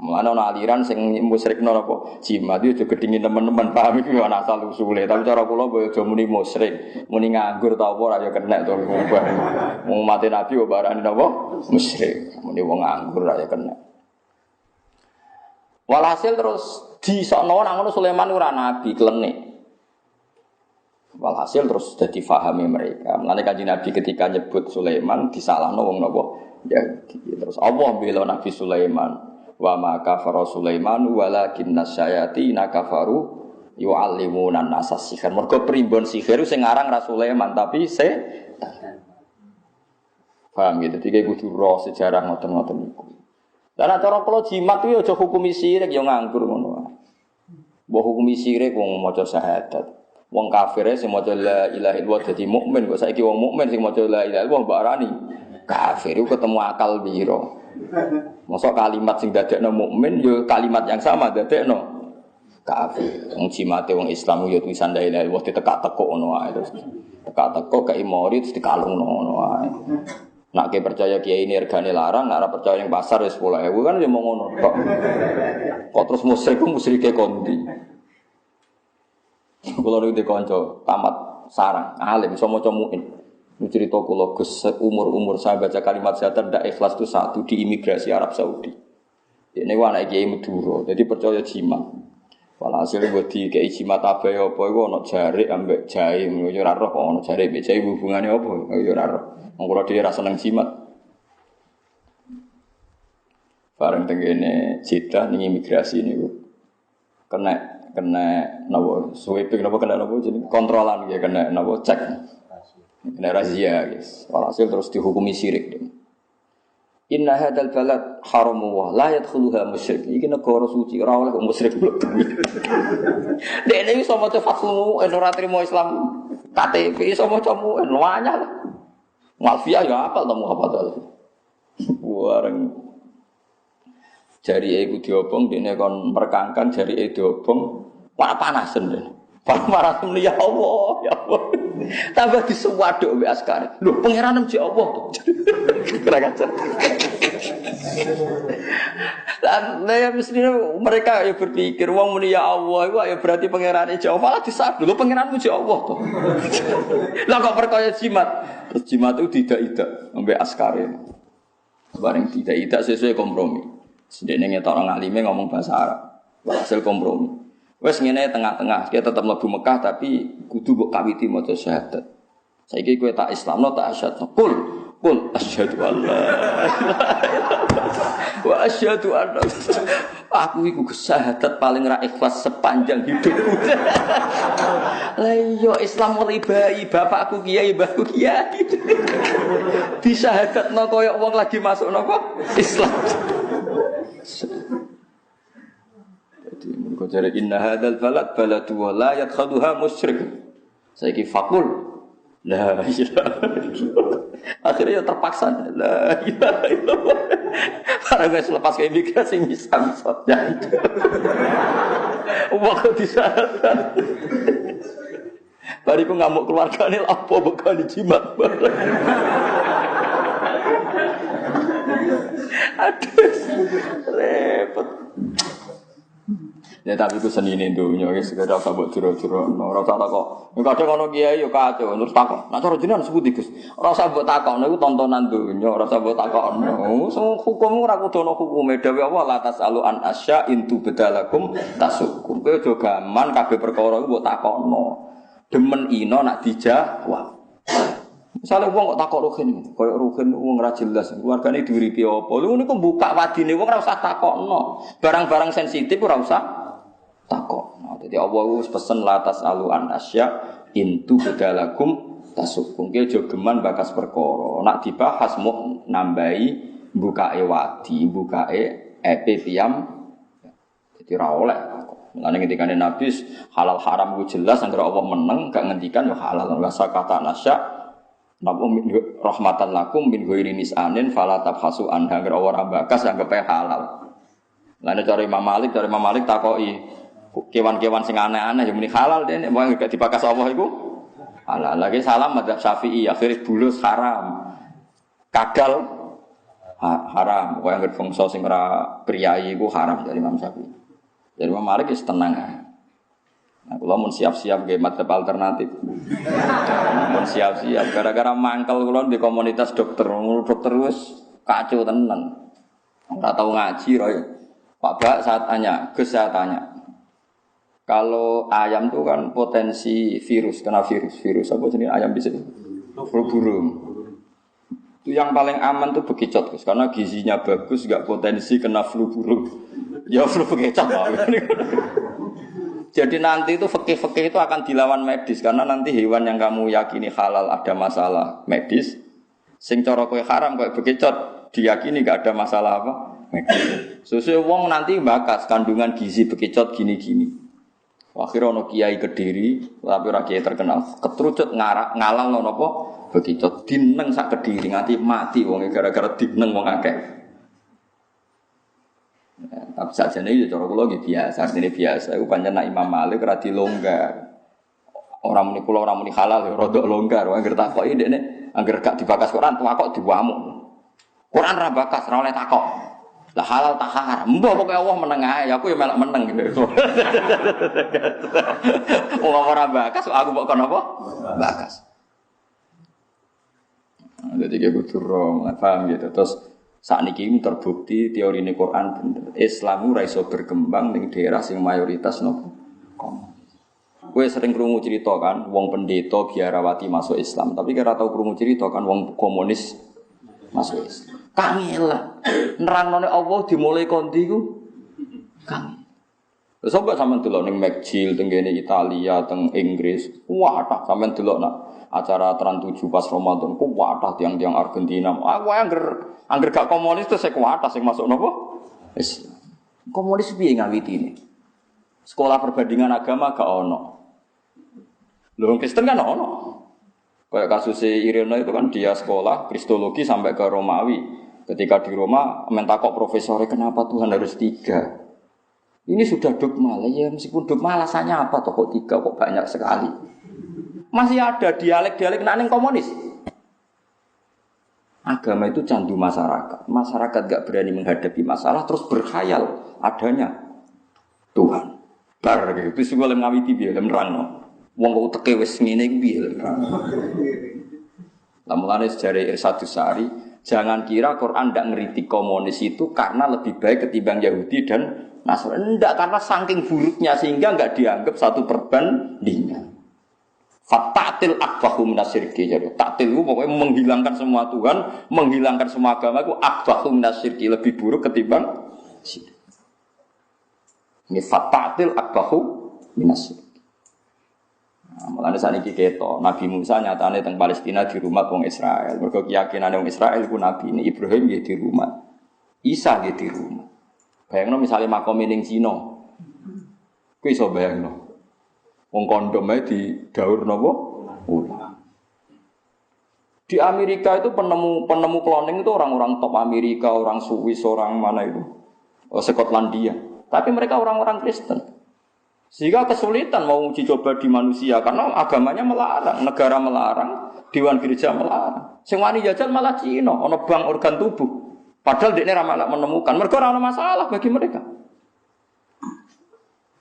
Mulane ana aliran sing musyrikno apa? Jimat itu juga gedhingi teman-teman paham iki ana asal usule. Tapi cara kula boyo aja muni musyrik, muni nganggur ta apa ora ya kena to ngubah. Wong mati Nabi kok barani napa? Musyrik. Muni wong nganggur ora ya kena. Walhasil terus disokno nang ngono Sulaiman ora nabi klenik. Walhasil terus dadi fahami mereka. Mulane Kanjeng Nabi ketika nyebut Sulaiman disalahno wong napa? Ya terus Allah bela Nabi Sulaiman. Wa ma kafara Sulaiman walakinnas syayatina kafaru yu'allimuna an-nasa sihir. Mergo primbon sihir sing aran ra Sulaiman tapi setan. Paham gitu. Dadi kudu ro sejarah ngoten-ngoten niku. Lah cara kula jimat kuwi aja hukumi syirik ya nganggur ngono wae. Mbok hukumi syirik wong maca syahadat. Wong kafir sing maca la ilaha illallah dadi mukmin kok saiki wong mukmin sing maca la ilaha illallah mbok arani kafir iku ketemu akal piro. Mosok kalimat sing dadekno mukmin yo kalimat yang sama dadekno kafir. Wong jimate wong Islam yo tulisan la ilaha illallah ditekak-tekuk ngono wae terus. Tekak-tekuk kei murid dikalungno ngono wae. Nak ke percaya kiai ini regane larang, nak ora percaya ning pasar wis 10.000 kan yo mung ngono tok. Kok terus musyrik ku musyrike kondi. Kula niku dikonco tamat sarang, alim iso maca muin. Cerita kula Gus umur saya baca kalimat syahadat ndak ikhlas itu satu di imigrasi Arab Saudi. Dene ku anak kiai Madura, jadi percaya jimat. Walhasil wedi kiai jimat abae apa iku ana jarik ambek jahe, yo ora roh kok ana jarik mbek jahe hubungane apa, yo ora roh. Wong kula dhewe ra seneng jimat. Bareng tengene Jeddah ning imigrasi niku kena napa sweeping napa kena napa jeneng kontrolan ya kena napa cek. Kena razia guys. Walhasil terus dihukumi syirik. Inna hadzal balad haramu wa la yadkhuluha musyrik. Iki negara suci ora oleh musyrik mlebu. Dekne iso maca fatwa ora trimo Islam KTP iso maca mu wanyah. Mafia ya apal temu apa to. Wareng jari iku diobong dene kon merkangkan jari diobong panasen dene. Panas muni ya Allah, ya Allah. Tambah disuwaduk mbek askare. Lho, pangeran mesti Allah to. Kira kacer. Dan mesti mereka ya berpikir wong muni ya Allah iku ya berarti pangerane Jawa malah disadu. Lho, pangeranmu ya Allah to. Lah kok perkaya jimat. Terus jimat itu tidak mbek askare. Bareng tidak sesuai kompromi. Sedene ngetok nang alime ngomong bahasa Arab. Hasil kompromi. Wes ngene tengah-tengah, dia tetap mlebu Mekah tapi kudu mbok kawiti maca syahadat. Saiki kowe tak Islamno tak asyhadu. Kul Qul asyhadu an la ilaha illallah wa asyhadu anna aku iku syahadat paling ra ikhlas sepanjang hidupku. Lah iya Islam mulai bayi bapakku kiai mbahku kiai. Disyahadatno koyo wong lagi masuk napa Islam. Jadi mergo jare inna hadzal balad baladu wa la yadkhaluha musyrik. Saiki faqul la ilaha illallah. Akhirnya terpaksa la ilaha illallah. Para guys lepas ke imigrasi bisa-bisa. Waktu di sana. Bariku ngamuk keluargane apa bakal dijimat. Aduh. Repot. Ya tapi ku senine dunya wis segera usah mbok jero-jero ora usah takok. Nek kadang ono kiai yo kacau terus takok. Nek cara jenengan sepundi Gus? Ora usah mbok takokno iku tontonan dunya, ora usah mbok takokno. Sing hukum ora kudu ono hukume dhewe Allah la tasalu an asya intu bedalakum tasukum. Kowe aja gaman kabeh perkara iku mbok takokno. Demen ino nak dijawab. Misalnya wong kok takok Ruhin, koyo Ruhin wong ora jelas, keluargane diuripi apa. Lha niku buka wadine wong ora usah takokno. Barang-barang sensitif ora usah takok. Jadi Allah wis pesen la tasalu an asya intu bedalakum tasukum. Ki aja geman bakas perkara. Nak dibahas mau nambahi bukae wadi, bukae epe piyam. Jadi ora oleh. Mulane ngendikane Nabi halal haram ku jelas anggere Allah meneng gak ngendikan ya halal wa sakata nasya. Napa rahmatan lakum min ghairi nisanin fala tabhasu an anggere ora bakas anggap halal. Lah nek cara Imam Malik takoki kewan-kewan sing aneh-aneh ya muni halal dene wong gak dibakas Allah iku halal. Lagi salam madzhab Syafi'i akhire bulus haram. Kadal haram, kok anggere bangsa sing ora priyayi iku haram dari Imam Syafi'i. Dari Imam Malik wis tenang ae. Nah, kula mun siap-siap nggih madzhab alternatif. Mun siap-siap gara-gara mangkel kula di komunitas dokter wis kacau tenan. Ora tau ngaji roy. Pak Bak saya tanya. Kalau ayam itu kan potensi virus, kena virus apa jenis ayam bisa? Flu burung. Itu yang paling aman tuh bekicot, Gus, karena gizinya bagus, enggak potensi kena flu burung. Ya flu bekicot. Jadi nanti itu fikih-fikih itu akan dilawan medis karena nanti hewan yang kamu yakini halal ada masalah medis, sing cara kowe haram kowe bekicot diyakini enggak ada masalah apa medis. Sesuai wong nanti bakas kandungan gizi bekicot gini-gini. Akhirnya ono kiai Kediri, tapi ora kiai terkenal, ketrucut ngalang napa bekicot dineng sak Kediri nganti mati wong gara-gara dineng wong akeh. Tapi saja ini cara kula nggih biasa, artine biasa. Iku pancen nek Imam Malik ora dilonggar. Ora muni kula ora muni halal ya rada longgar. Angger takoki ndekne, angger gak dibakas Quran takok diwamuk. Quran ra bakas, ora oleh takok. Lah halal tak haram. Mbah pokoke Allah meneng ae, aku ya melok meneng gitu. Wong ora bakas aku kok kono apa? Bakas. Jadi dia kudu rong, paham gitu. Terus saat ini terbukti teori ini Quran bener. Islam ora iso berkembang ning daerah sing mayoritas nopo. Kowe sering krungu cerita kan wong pendeta biarawati masuk Islam, tapi kira tau krungu cerita kan wong komunis masuk Islam. Kangelan. Nerangno Allah dimulai kondi ku kang. Terus sampe sampean delok ning McGill teng kene Italia, teng Inggris, wadah sampean delok nak acara Trans 7 pas Ramadan ku wadah tiang-tiang Argentina. Aku angger gak komunis terus saya kuat sing masuk napa? Islam. Komunis piye ngawitine? Sekolah perbandingan agama gak ono. Lho Kristen kan ono. Kayak kasus Irina itu kan dia sekolah Kristologi sampai ke Romawi. Ketika di Roma mentakok profesornya kenapa Tuhan harus 3? Ini sudah dogma lah ya meskipun dogma alasannya apa toh kok 3 kok banyak sekali. Masih ada dialek-dialek nang komunis. Agama itu candu masyarakat. Masyarakat gak berani menghadapi masalah terus berkhayal adanya Tuhan. Bar gitu. Wis golem ngawiti piye lem nerangno. Wong kok teke wis ngene iki piye lem nerangno. Lah mulane sejarah Irsadus Sari, jangan kira Quran ndak ngritik komunis itu karena lebih baik ketimbang Yahudi dan Nasrani. Ndak, karena saking buruknya sehingga enggak dianggap satu perbandingan. Fatatil akbahu minasyirki. Jadi taktil itu pokoknya menghilangkan semua Tuhan, menghilangkan semua agama itu akbahu minasyirki, lebih buruk ketimbang syirik. Ini fatatil akbahu minasyirki. Nah, mulane saniki keto Nabi Musa nyatane teng Palestina di rumah wong Israel. Mergo keyakinane wong Israel ku nabi ini Ibrahim nggih di rumah. Isa nggih di rumah. Bayangno misale makome ning Cina. Ku iso bayangno. Wong kondome di daur napa? Di Amerika itu penemu cloning itu orang-orang top Amerika, orang Swiss, orang mana itu? Skotlandia. Tapi mereka orang-orang Kristen. Sehingga kesulitan mau uji coba di manusia karena agamanya melarang, negara melarang, dewan gereja melarang. Sing wani jajan malah Cina, ana bank organ tubuh. Padahal dekne ra malah menemukan. Mergo ora ana masalah bagi mereka.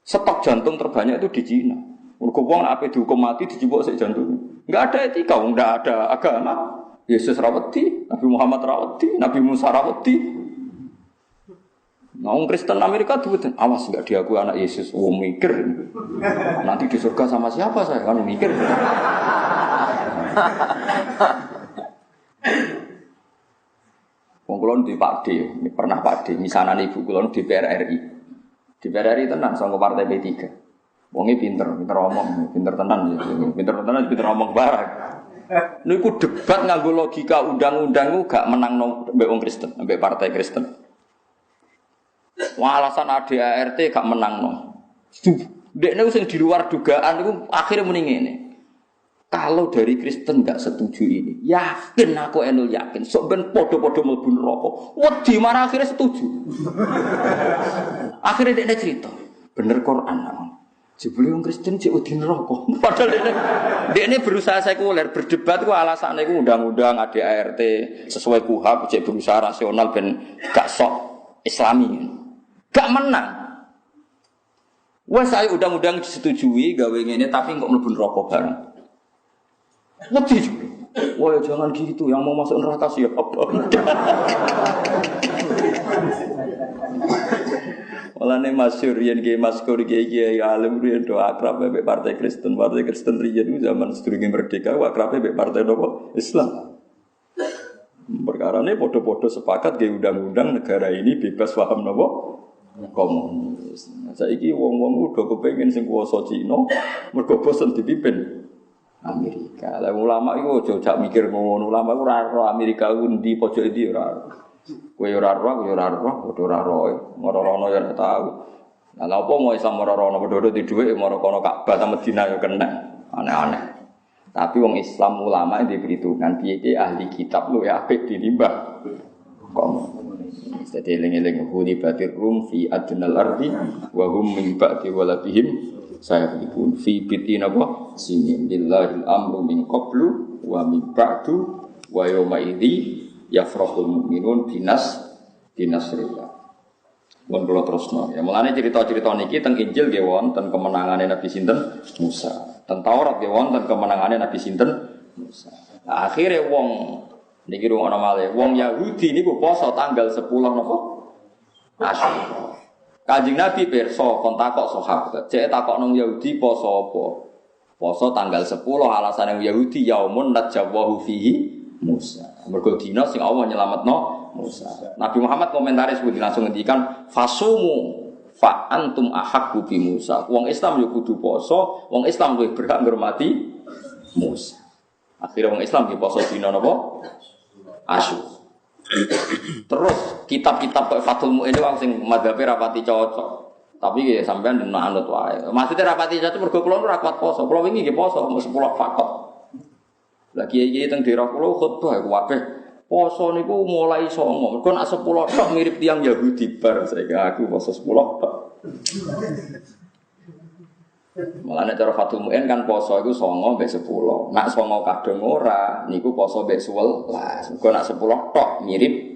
Stok jantung terbanyak itu di Cina. Mergo wong ape dihukum mati dijupuk sik jantung. Enggak ada etika, enggak ada agama. Yesus rawati, Nabi Muhammad rawati, Nabi Musa rawati. Nah, orang Kristen Amerika tuh awas enggak diakui anak Yesus. Oh mikir. Nanti di surga sama siapa saya kan mikir. Wong kula di Pak D, pernah Pak D, misanane ibu kula di PRRI. Di PRRI tenan saka partai P3. Wonge pinter omong, pinter tenan pinter omong barang. Niku debat nganggo logika undang-undang ku gak menangno mbek wong Kristen, mbek partai Kristen. Wah, alasan ADART gak menangno. Dekne sing di luar dugaan niku akhire muni ngene. Kalau dari Kristen gak setuju ini, yakin aku enul yakin, sok ben podo-podo mlebu neraka. Wedi marah akhirnya setuju. Akhirnya dekne cerita, bener Quran. Jebule wong Kristen cek wedi neraka. Padahal dekne berusaha sekuler, berdebat ku alasane ku undang-undang ADART sesuai KUHP cek berusaha rasional ben gak sok Islami. Gak menang. Wes ayo undang-undang disetujui gawe ngene tapi kok mlebu neraka bareng. Wedi juga. Wah jangan gitu, yang mau masuk neraka siapa? Mulane masyhur yen nggih maskur kiai alim riyen do akrab mbek partai Kristen riyen ku zaman sedurunge merdeka akrabe mbek partai nopo Islam. Perkarane padha-padha sepakat nggih undang-undang negara ini bebas paham nopo komunis. Saiki wong-wong udah kepengin sing kuwasa Cina mergo bosen dipimpin Amerika. Lah ulama iku aja mikir ngono. Ulama iku ora ro Amerika ku ndi pojok ndi ora. Kowe ora roh, padha ora roh. Ngoro-rono ya ora tau. Lah apa mau Islam ora-rono padha di dhuwit mara kono Ka'bah ta Madinah ya kena. Aneh-aneh. Tapi wong Islam ulama di perhitungan piye ahli kitab lu ya apik dinimbang. Kok dadi eling-eling hulibatir rum fi adnal ardi wa hum min ba'di walabihim sayaqibun fi bitin apa sinin billahil amru min qablu wa min ba'du wa yawma idzi yafrahul mu'minun binasrillah. Mun kula terusno. Ya mulane cerita-cerita niki teng Injil nggih wonten kemenangane Nabi sinten Musa. Teng Taurat nggih wonten kemenangane Nabi sinten Musa. Nah, akhire wong niki rungokno malih, wong Yahudi niku poso tanggal 10 napa? Asyura. Kanjeng Nabi pirsa kon takok sahabat, cek takok nang Yahudi poso apa? Poso tanggal 10 alasane Yahudi yaumun najwahu fihi Musa. Mergo dina sing Allah nyelametno Musa. Nabi Muhammad komentaris kuwi langsung ngendikan fasumu fa antum ahaqqu bi Musa. Wong Islam yo kudu poso, wong Islam luwih berhak ngurmati Musa. Akhirnya wong Islam ki poso dina napa? Asyura. Terus kitab-kitab kaya Fathul Mu'in itu sing madzhabe rapati cocok. Tapi ya sampean anut wae. Maksudnya rapati cocok mergo kula ora kuat poso. Kula wingi nggih poso 10 fakot. Lagi iki teng daerah kula khotbah kabeh poso niku mulai 9. Mergo nek 10 tok mirip tiyang Yahudi bar saiki aku poso 10 tok. Mulane cara Fathul Mu'in kan poso iku 9 mbek 10. Nek 9 kadung ora niku poso mbek 11. Mergo nek 10 tok mirip.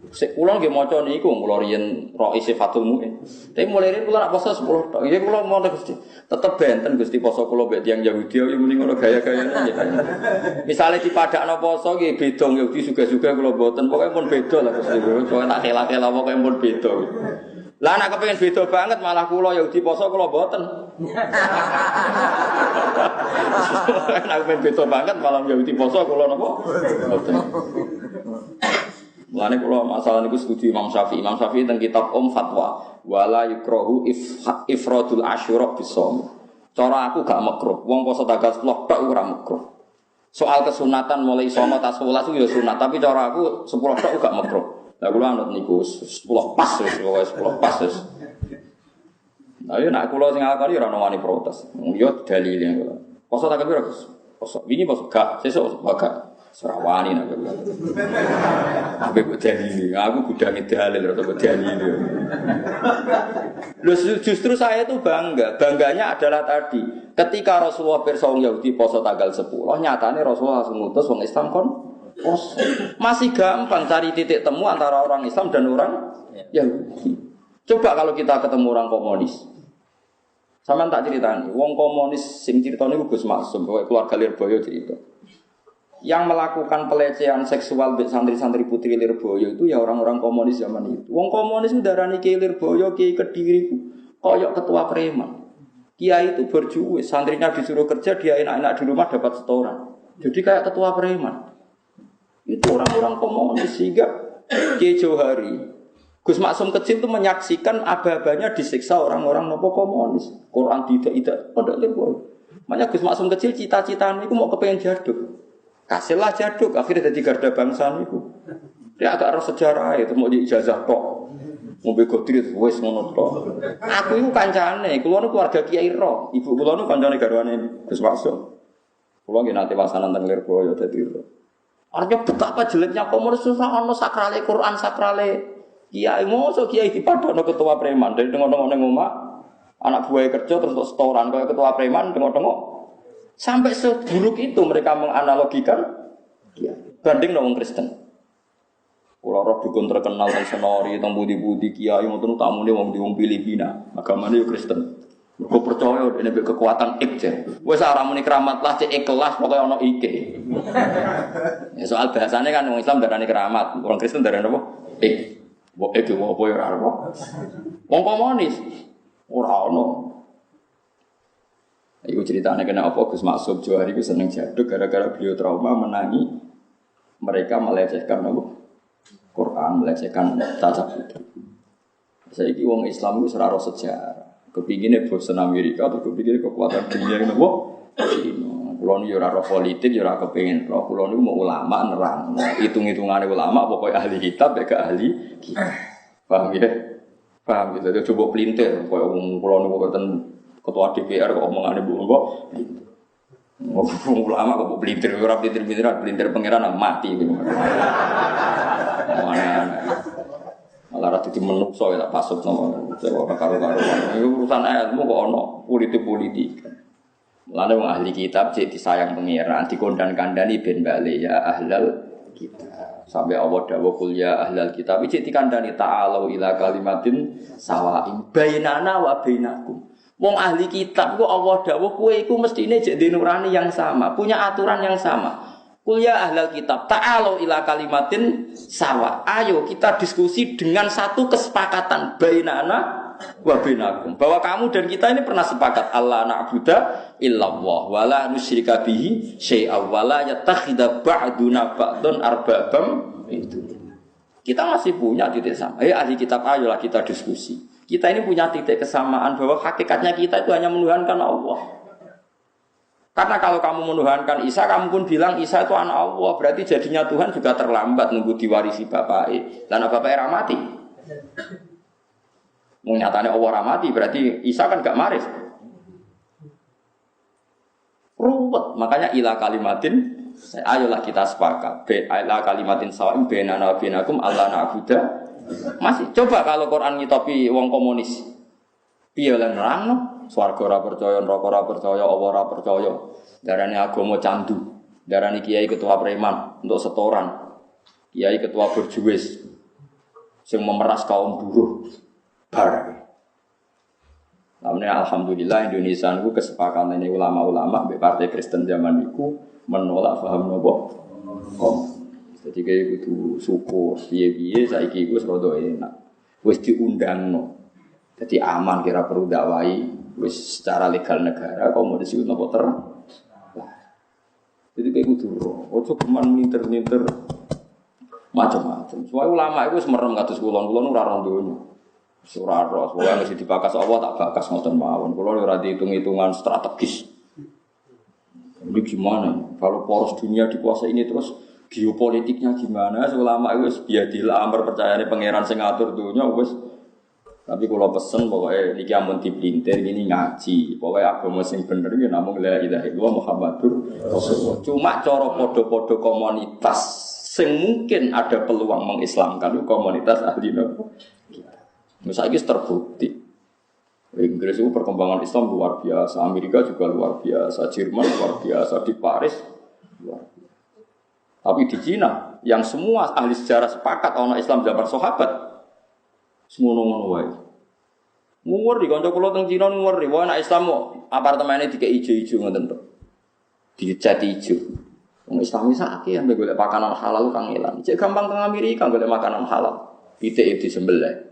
Sik kula nggih maca niku kula riyen Rais Fathul Mu'in. Tapi mulai riyen kula nek poso 10 tok. Iki kula mau Gusti. Tetep benten Gusti poso kula mbek tiyang Yahudi yo muni ngono gaya-gayane nggih. Misale dipadakno poso nggih beda Yahudi juga-juga kula mboten pokoke pun beda lah Gusti. Pokoke tak kela-kela pokoke pun beda. Lah anak kepengen beda banget malah kula Yahudi poso kula mboten. Anak kepengen beda banget malah Yahudi poso kula napa? Mboten. Mulane kula masalah niku setuju Imam Syafi'i. Imam Syafi'i teng kitab Fatwa, wala yukrahu ifradul asyura bisawm. Cara aku gak makruh. Wong poso tanggal 10 tok ora makruh. Soal kesunatan mulai sono tas 11 itu ya sunat, tapi cara aku 10 tok gak makruh. Lah kula anut niku 10 pas wis, 10 pas wis. Nah, ya nek kula sing ngakoni ora ono wani protes. Yo dalile kula. Poso tanggal piro, Gus? Poso. Wingi poso gak, sesuk gak. Serawani nek kula. Ape kok dalile? Aku gudange dalil atau dalil. Loh justru saya itu bangga. Bangganya adalah tadi, ketika Rasulullah pirsa wong Yahudi poso tanggal 10, nyatane Rasulullah langsung ngutus wong Islam kon poso. Masih gampang cari titik temu antara orang Islam dan orang Yahudi. Coba kalau kita ketemu orang komunis. Sampeyan tak ceritani, wong komunis sing critane Gus Maksum, keluarga Lirboyo cerita. Yang melakukan pelecehan seksual santri-santri putri Lirboyo itu ya orang-orang komunis zaman itu. Wong komunis itu darani Kiai Lirboyo, Kiai Kediri koyok ketua preman. Kiai itu berjuwis, santrinya disuruh kerja, dia enak-enak di rumah dapat setoran. Jadi kayak ketua preman. Itu orang-orang komunis sehingga Kiai Johari, Gus Maksum kecil itu menyaksikan aba-abanya disiksa orang-orang nopo komunis. Quran tidak pondok Lirboyo. Makanya Gus Maksum kecil cita-citanya itu mau kepengen jaduk. Kasihlah jaduk, akhirnya jadi garda bangsa itu. Dia agak roh sejarah itu mau diijazah tok. Mau begodri wes ngono tok. Aku itu kancane, kula niku keluarga Kiai Ro. Ibu kula niku kancane garwane Gus Maksum. Kula nggih nate wasanan teng Lirboyo dadi Ro. Artinya betapa jeleknya komunis susah ono sakrale Quran, sakrale Kiai. Mosok Kiai dipadono ketua preman dari tengok-tengok ning omah. Anak buah kerja terus setoran kaya ketua preman tengok-tengok. Sampai seburuk itu mereka menganalogikan ya, banding dengan Kristen. Kalau roh dukun terkenal dan senori, tentang budi-budi kiai, mungkin tamunya wong di Filipina, agamanya yo Kristen. Mereka percaya ini kekuatan ik. Wes ora muni keramat lah, cek ikhlas pokoknya ono ike. Ya, soal bahasanya kan orang Islam darani keramat, orang Kristen darani apa? Ik. Mbok ik yo apa ya ora apa. Wong komunis ora ono. Iku ceritanya kena apa Gus Maksum Johari itu seneng jaduk gara-gara beliau trauma menangi mereka melecehkan apa? Quran, melecehkan cacat budaya. Saiki wong Islam itu seraro sejarah. Kepinginnya bosan Amerika atau kepinginnya kekuatan dunia ini apa? Kulo niku ora roh politik, ora kepengin roh. Kulo niku mau ulama nerang. Hitung-hitungane ulama pokoknya ahli kitab ya gak ahli kitab. Paham ya? Paham gitu. Jadi coba pelintir koyo wong kulo niku boten ketua DPR kok omongane Bu kok. Ulama kok pelintir ora pelintir pangeran mati gitu. Malah ra dadi menungso ya tak pasut nomo. Ora karo-karo. Iku urusan ilmu kok ono politik-politik. Mulane wong ahli kitab cek disayang pangeran, dikondang-kandani ben bali ya ahlal kitab. Sampai Allah dawuh kul ya ahlal kitab cek dikandani ta'alu ila kalimatin sawa'in bainana wa bainakum. Wong ahli kitab ku Allah dawuh kowe iku mestine jek nurani yang sama, punya aturan yang sama. Qul ya ahlal kitab ta'alu ila kalimatin sawa. Ayo kita diskusi dengan satu kesepakatan bainana wa bainakum. Bahwa kamu dan kita ini pernah sepakat Allah na'budu illallah wa la nusyrika bihi syai'a wa la yattakhidha ba'duna ba'dun arbabam itu. Kita masih punya titik sama. Ahli kitab ayolah kita diskusi. Kita ini punya titik kesamaan bahwa hakikatnya kita itu hanya menuhankan Allah. Karena kalau kamu menuhankan Isa, kamu pun bilang Isa itu anak Allah, berarti jadinya Tuhan juga terlambat nunggu diwarisi bapaknya. Dan bapaknya ramati. Nyatanya Allah ramati, berarti Isa kan gak maris. Ruwet, makanya ila kalimatin, ayolah kita sepakat. Ila kalimatin sawa'im bainana wa bainakum alla na'budu. Masih coba kalau Quran ngitopi wong komunis. Piye lan nerangno? Swarga ora percaya, neraka ora percaya, Allah ora percaya. Darane agama candu. Darane kiai ketua preman untuk setoran. Kiai ketua berjuwis sing memeras kaum buruh. Bar. Namanya alhamdulillah Indonesia niku kesepakatan ini ulama-ulama mbek partai Kristen zaman niku menolak paham napa? Jadi kayak gitu syukur piye-piye saiki iku wis rada enak. Wis diundangno. Jadi aman kira perlu dakwai wis secara legal negara kok mau disebut nopo ter. Jadi kayak gitu loh. Ojo keman minter macam-macam. Soalnya ulama itu semerem kados kulon ora roh donya. Ora roh, soalnya mesti dibakas Allah tak bakas ngoten mawon. Kulo ora dihitung-hitungan strategis. Ini gimana? Kalau poros dunia dikuasai ini terus geopolitiknya gimana? Ulama itu biadil amar percayane pangeran sing ngatur dunia wis. Tapi kalau pesen pokoknya niki amun dipelintir gini ngaji. Pokoknya agama sing bener iki namung la ilaha illallah Muhammadur Rasulullah. Cuma cara podo-podo komunitas sing mungkin ada peluang mengislamkan itu komunitas ahli nopo. Misalnya ini terbukti. Inggris itu perkembangan Islam luar biasa, Amerika juga luar biasa, Jerman luar biasa, di Paris luar biasa. Tapi di Cina yang semua ahli sejarah sepakat orang Islam zaman sahabat semono-mono wae. Ngumur di kanca kula teng Cina ngumur di wae nek Islam kok apartemene dikek ijo-ijo ngoten to. Dicat ijo. Wong Islam iki sakake ambek golek makanan halal kangelan. Cek gampang teng Amerika golek makanan halal. Pitik disembelih.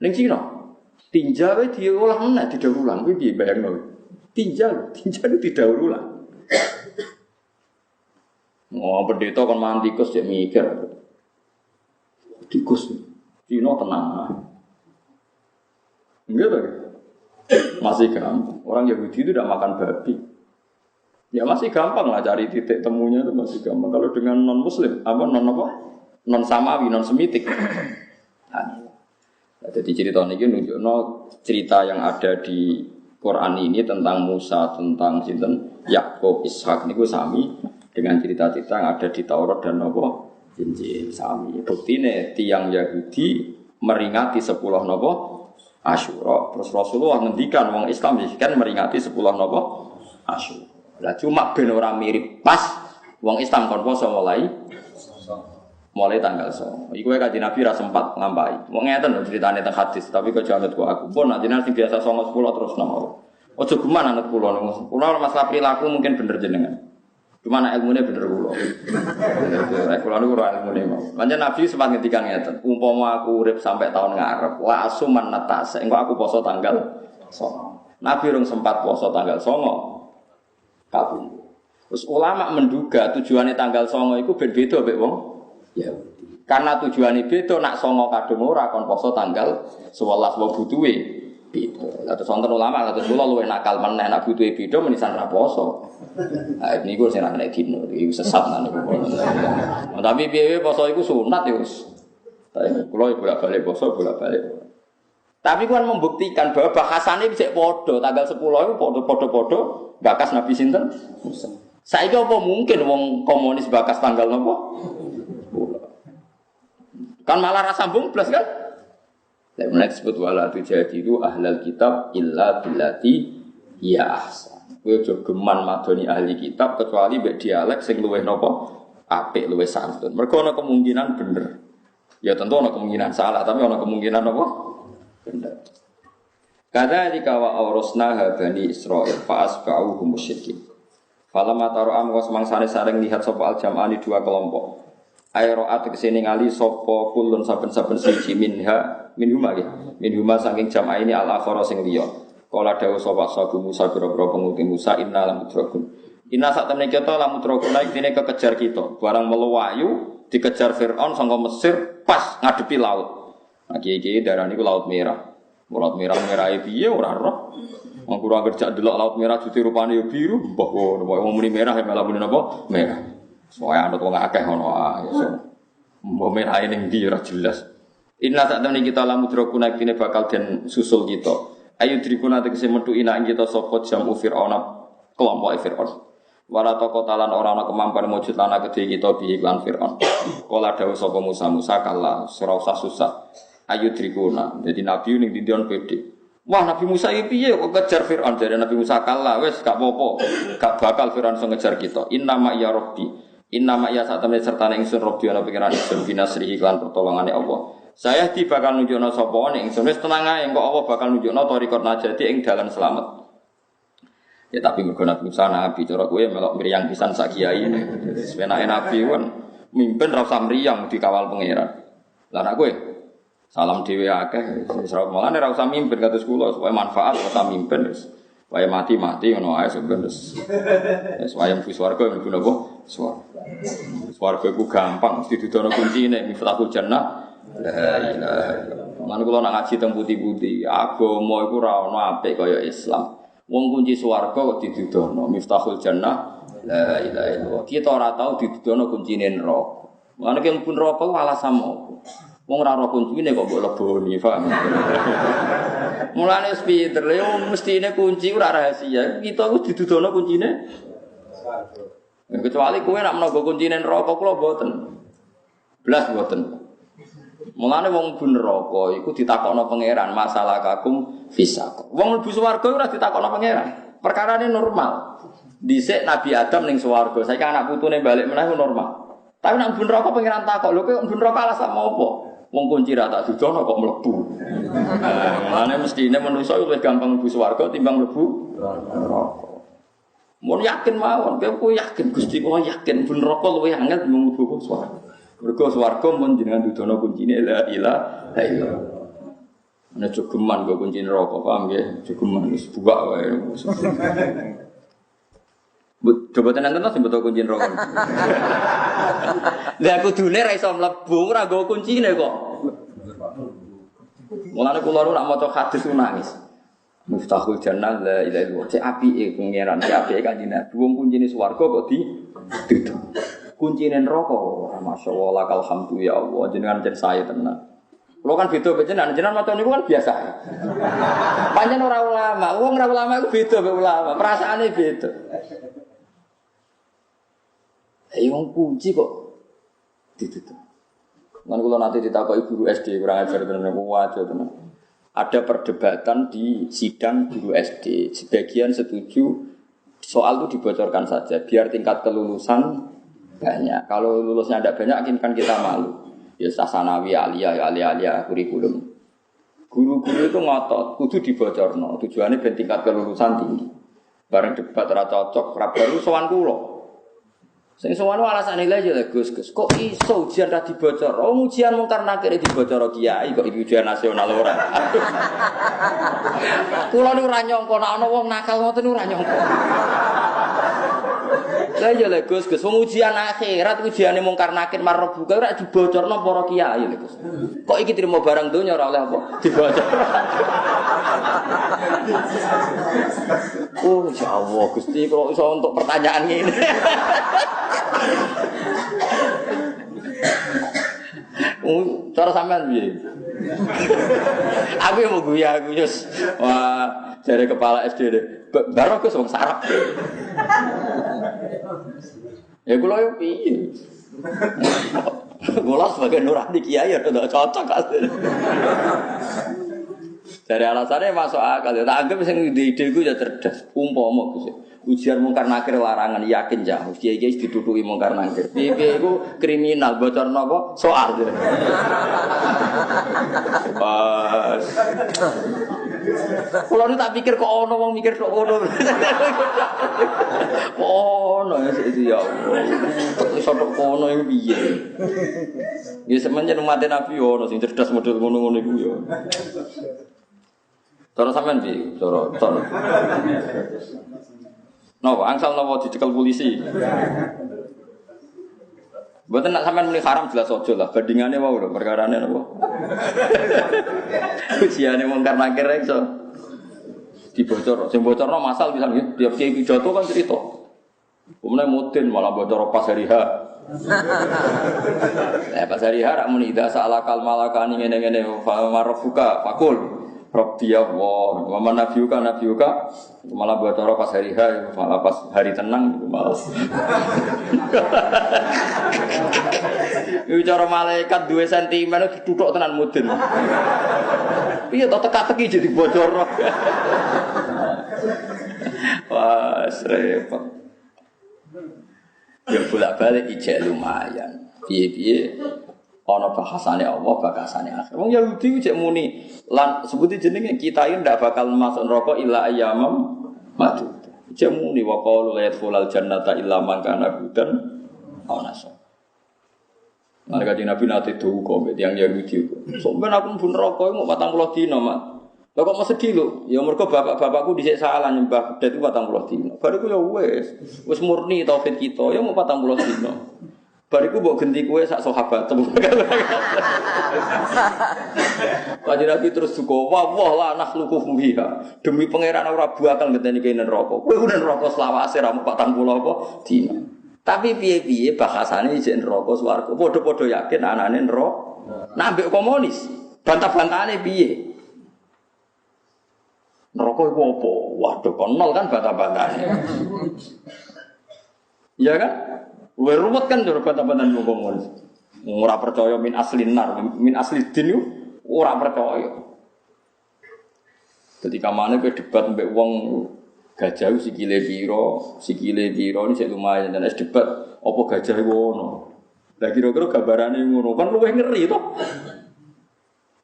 Ning Cina tinja wae diolah meneh didaur ulang kuwi piye bayangno. Tinja itu didaur ulang. Oh, pendeta kon mangan tikus cek mikir. Tikus Cina tenang. Enggak lagi. Masih gampang. Orang Yahudi itu tidak makan babi. Ya masih gampang lah cari titik temunya itu masih gampang. Kalau dengan non Muslim, non Samawi, non Semitik. Jadi cerita ini nunjukno cerita yang ada di Quran ini tentang Musa, tentang sinten Yakub, Ishak niku sami dengan cerita-cerita yang ada di Taurat dan Injil sami. Buktine tiang Yahudi meringati 10 Asyura. Terus Rasulullah ngendikan wong Islam kan meringati 10 Asyura. Lah cuma ben ora mirip pas wong Islam kon poso mulai tanggal 9. Iku Kanjeng Nabi ra sempat ngampahi. Wong ngeten lho critane teng hadis, tapi kok jangan ku aku. Pun jenengan sing biasa 9 10 terus napa. Ojo geman anut kula. Kula masalah perilaku mungkin bener jenengan. Cuma nek ilmune bener kula. Kula niku ora ilmune mau. Kanjeng Nabi sempat ngendikan ngeten, umpama aku urip sampai tahun ngarep, la asuman natas, engko aku poso tanggal 9. Nabi rung sempat poso tanggal 9. Kabeh. Terus ulama menduga tujuannya tanggal 9 iku ben beda mbek wong Yahudi. Karena tujuannya beda nak 9 kadung ora kon poso tanggal 11 wae butuhe beda. Terus wonten ulama kados kula luwih nakal meneh nak butuhe beda menisan ra poso. Ha niku sing nek dino iki sesat nang niku. Tapi piye poso iku sunat ya wis. Kula bolak-balik poso bolak-balik. Tapi kan membuktikan bahwa bahasane bisa padha tanggal 10 itu padha-padha bakas Nabi sinten Musa. Saiki apa mungkin wong komunis bakas tanggal napa? Kan malah rasa sambung plus kan? Lek menawa disebut wala tujadilu ahlal kitab illa billati ya ahsan. Kowe aja geman madoni ahli kitab kecuali mbek dialek sing luwih napa? Apik luwih santun. Mergo ana kemungkinan bener. Ya tentu ana kemungkinan salah, tapi ana kemungkinan apa? Bener. Kadzalika wa awrasnaha bani Israil fa asba'uhum musyrikin. Falamma tara'a mongko semangsane sareng lihat sapa al-jam'ani dua kelompok. Aeroat kesini ngali sapa kulun saben-saben siji minhuma saking jam'a ini al-akhara sing liya. Kala dawuh sapa sabu Musa boro-boro penguti Musa inna lamudrakun. Inna sak temene kita lamudrakun naik dene kekejar kita. Barang meluwayu dikejar Firaun saka Mesir pas ngadepi laut. Nah iki darane iku laut merah. Laut merah piye ora roh. Wong kula kerja delok laut merah jute rupane yo biru, mbah wong muni merah ya malah muni napa? Merah. Soale anut wong akeh ngono ae. Mbah merah ning ndi ora jelas. Inna sak temene kita lamudrakun naik dene bakal den susul kita. Ayo drikuna tegese metu ina ing kita sapa jamu Firaun kelompok Firaun. Wala takotalan ora ana kemampuan mujud lan kedhe kita bi iklan Firaun. Kala dawuh sapa Musa kala ora usah susah. Ayo drikuna. Jadi nabi ning dindion pede. Wah Nabi Musa iki piye kok kejar Firaun? Jare Nabi Musa kala wis gak apa-apa. Gak bakal Firaun iso ngejar kita. Inna ma ya rabbi. Inna ma ya satamene sertane ingsun rabbi ana pikiran ingsun binasri iklan pertolongane Allah. Saya di bakal nunjukno sapa ning ingsun wis tenang ae engko Allah bakal nunjukno tariqat najati ing dalan selamat. Ya tapi mergo Nabi Musa nabi cara kowe melok mriyang pisan sak kiai. Sebenake nabi kan mimpin ra usah mriyang dikawal pangeran. Lah nek kowe Salam dhewe akeh wis ora usah mimpin kados kula supaya manfaat ora usah mimpin wis. Supaya mati ngono ae sampeyan wis. Wis wayang mlebu swarga mlebu napa? Swarga. Swarga iku gampang mesti didono kuncine miftahul jannah. La ilaha illallah. Lan kula nak ngaji teng putih-putih, agama iku ora ono apik kaya Islam. Wong kunci swarga kok didudono miftahul jannah. La ilaha illallah. Kita ora tau didudono kuncine neraka. Lan nek mlebu neraka ku alasan opo? Wong ora ora kuncine kok mbok leboni, paham? Mulane pinter lho mestine kunci ora rahasia. Kita ku didudono kuncine swarga. Kecuali kowe nak menawa kuncine neraka kula mboten. Blas mboten. Mulane wong mlebu neraka iku ditakokno pangeran masalah kakum fisaq. Wong mlebu swarga ora ditakokno pangeran. Perkarane normal. Dhisik Nabi Adam ning swarga, saiki anak putune balik meneh normal. Tapi nak mlebu neraka pangeran takok, lho kowe mlebu neraka alasan apa? Wong kunci ra tak dudono kok mlebu. Mulane mestine manusa luwih gampang mlebu swarga timbang mlebu neraka. Mun yakin mawon, kowe yakin Gusti kula yakin mlebu neraka luwih angel timbang mlebu swarga. Mergo swarga mun jenengan dudono kuncine la ilaha illallah. Ana jogeman kok kunci neraka, paham nggih? Jogeman wis buak wae. Coba tenan sing betul kunci neraka. Lah kudune ra iso mlebu, ora nggo kuncine kok. Mulane kula nu nak maca hadis nangis. Miftahul jannah la ilaha illallah. Cek apike pangeran, cek apike kanjeng Nabi. Wong kuncine swarga kok ditutup. Kuncine neraka, masyaallah lakal hamdu ya Allah, jenengan jen saya tenan. Kulo kan beda jenengan maca niku kan biasa. Pancen ora ulama, wong ora ulama iku beda mek ulama, perasaane beda. Wong kunci kok ditutup. Lan kula nanti ditakoki guru SD kurang ajar tenan kok wajo tenan. Ada perdebatan di sidang guru SD. Sebagian setuju soal itu dibocorkan saja biar tingkat kelulusan banyak. Kalau lulusnya tidak banyak kan kita malu. Ya sasanawi aliyah kurikulum. Guru-guru itu ngotot kudu dibocorno. Tujuannya ben tingkat kelulusan tinggi. Bareng debat ora cocok, ora baru sowan kula. Sing sowan alasane lha ya Gus. Kok iso ujian ra dibocor? Oh ujian mungkar nakir dibocor kiai kok iki ujian nasional ora. Kula niku ora nyangka nek ana wong nakal ngoten ora nyangka. Lah ya Gus, wong ujian akhirat ujiane mungkar nakir marbuka ora dibocorno para kiai lho Gus. Kok iki trimo barang donya ora oleh apa? Dibocor. Oh ya Allah Gusti kalau iso untuk pertanyaan ini. Cara sampean piye? Aku mau guya aku Yus. Wah, jare kepala SD deh. Baru aku wong sarap. Ya kula yo piye? Kula sebagai nurani kiai ya udah cocok asli. Dari alasannya masuk akal. Tak anggap sing ide ku ya cerdas. Umpama Gus. Ujian mungkar nakir larangan yakin jauh. Kiai-kiai dituduhi mungkar nakir. Piye iku kriminal bocorno kok soal. Pas. Kulo nu tak pikir kok ono wong mikir kok ono. Ono ya Allah. Iso kok ono iku piye? Ya semenjak umat Nabi ono sing cerdas model ngono-ngono iku ya. Cara sampean piye? Cara. Napa angsal napa dicekel polisi? Mboten nak sampean muni haram jelas aja lah, bandingane wae lho perkarane napa. Ujiane mungkar nakir iso dibocor. Sing bocorno masal pisan nggih, tiap kiai pidato kan cerita. Kemudian mudin malah bocor pas hari H. Pas hari H rak muni ida salakal malakani ngene-ngene marofuka fakul. Rabbi Allah, wa nabiuka malah bocor pas hari H, malah pas hari tenang itu malah. Bicara malaikat 2 cm dituthuk tenan mudin. Piye to teka-teki jadi bocor. Wah, repot. Ya bolak-balik ijek lumayan. Piye-piye ana bahasane Allah, bahasane akhir. Wong Yahudi cek muni lan sebuti jenenge kita iki ndak bakal masuk neraka illa ayyamam madu. Cek muni wa qalu la yadkhulul jannata illa man kana hudan aw nasara. Nah, Kanjeng Nabi nate duka mbek tiyang Yahudi. Sampeyan aku mlebu neraka mau 40 dina, Mak. Lah kok mau sedih lho? Ya mergo bapak-bapakku dhisik salah nyembah kuda itu 40 dina. Bariku ya wis murni tauhid kita, ya mau 40 dina. Bariku mbok genti kowe sak sahabat. Kanjeng Nabi terus duka, "Wah la nakhluqu fiha." Demi pangeran ora bakal ngenteni kene neraka. Kowe udah neraka selawase ra 40 apa dina. Tapi piye-piye bahasane ijek neraka swarga. Padha-padha yakin anane neraka. Nah mbek komunis, bantah-bantahane piye? Neraka iku apa? Waduh kon nol kan bantah-bantahane. Iya kan? Luwih ruwet kan jare bantah-bantahan wong komunis. Ora percaya min aslin nar, min asli din yo ora percaya. Ketika mana kowe debat mbek wong gajah sikile piro ini sik lumayan dan es debat apa gajah iku ono. Lah kira-kira gambarane ngono kan luwih ngeri to.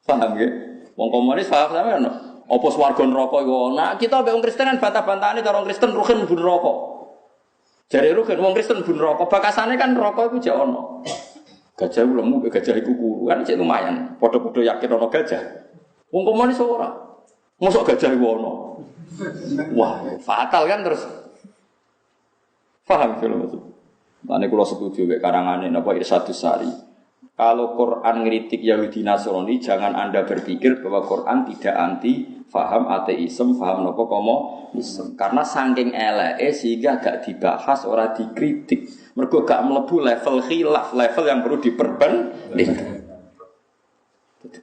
Paham nggih? Wong komunis paham sampean ono. Apa swarga neraka iku ono. Nah, kita mbek wong Kristen kan bantah-bantahane cara wong Kristen ruhin mlebu neraka. Jare ruhin wong Kristen mlebu neraka, bakasane kan neraka iku jek ono. Gajah iku lemu gajah iku kuru kan sik lumayan. Padha-padha yakin ono gajah. Wong komunis ora. Mosok gajah iku ono. Wah, fatal kan terus. Paham kalau maksud. Mane kula setuju mek karangane napa Irsyadus Sari. Kalau Quran ngritik Yahudi Nasrani, jangan Anda berpikir bahwa Quran tidak anti faham ateisme, faham napa komunisme. Karena saking eleke sehingga gak dibahas, ora dikritik. Mergo gak mlebu level khilaf, level yang perlu diperbandingkan.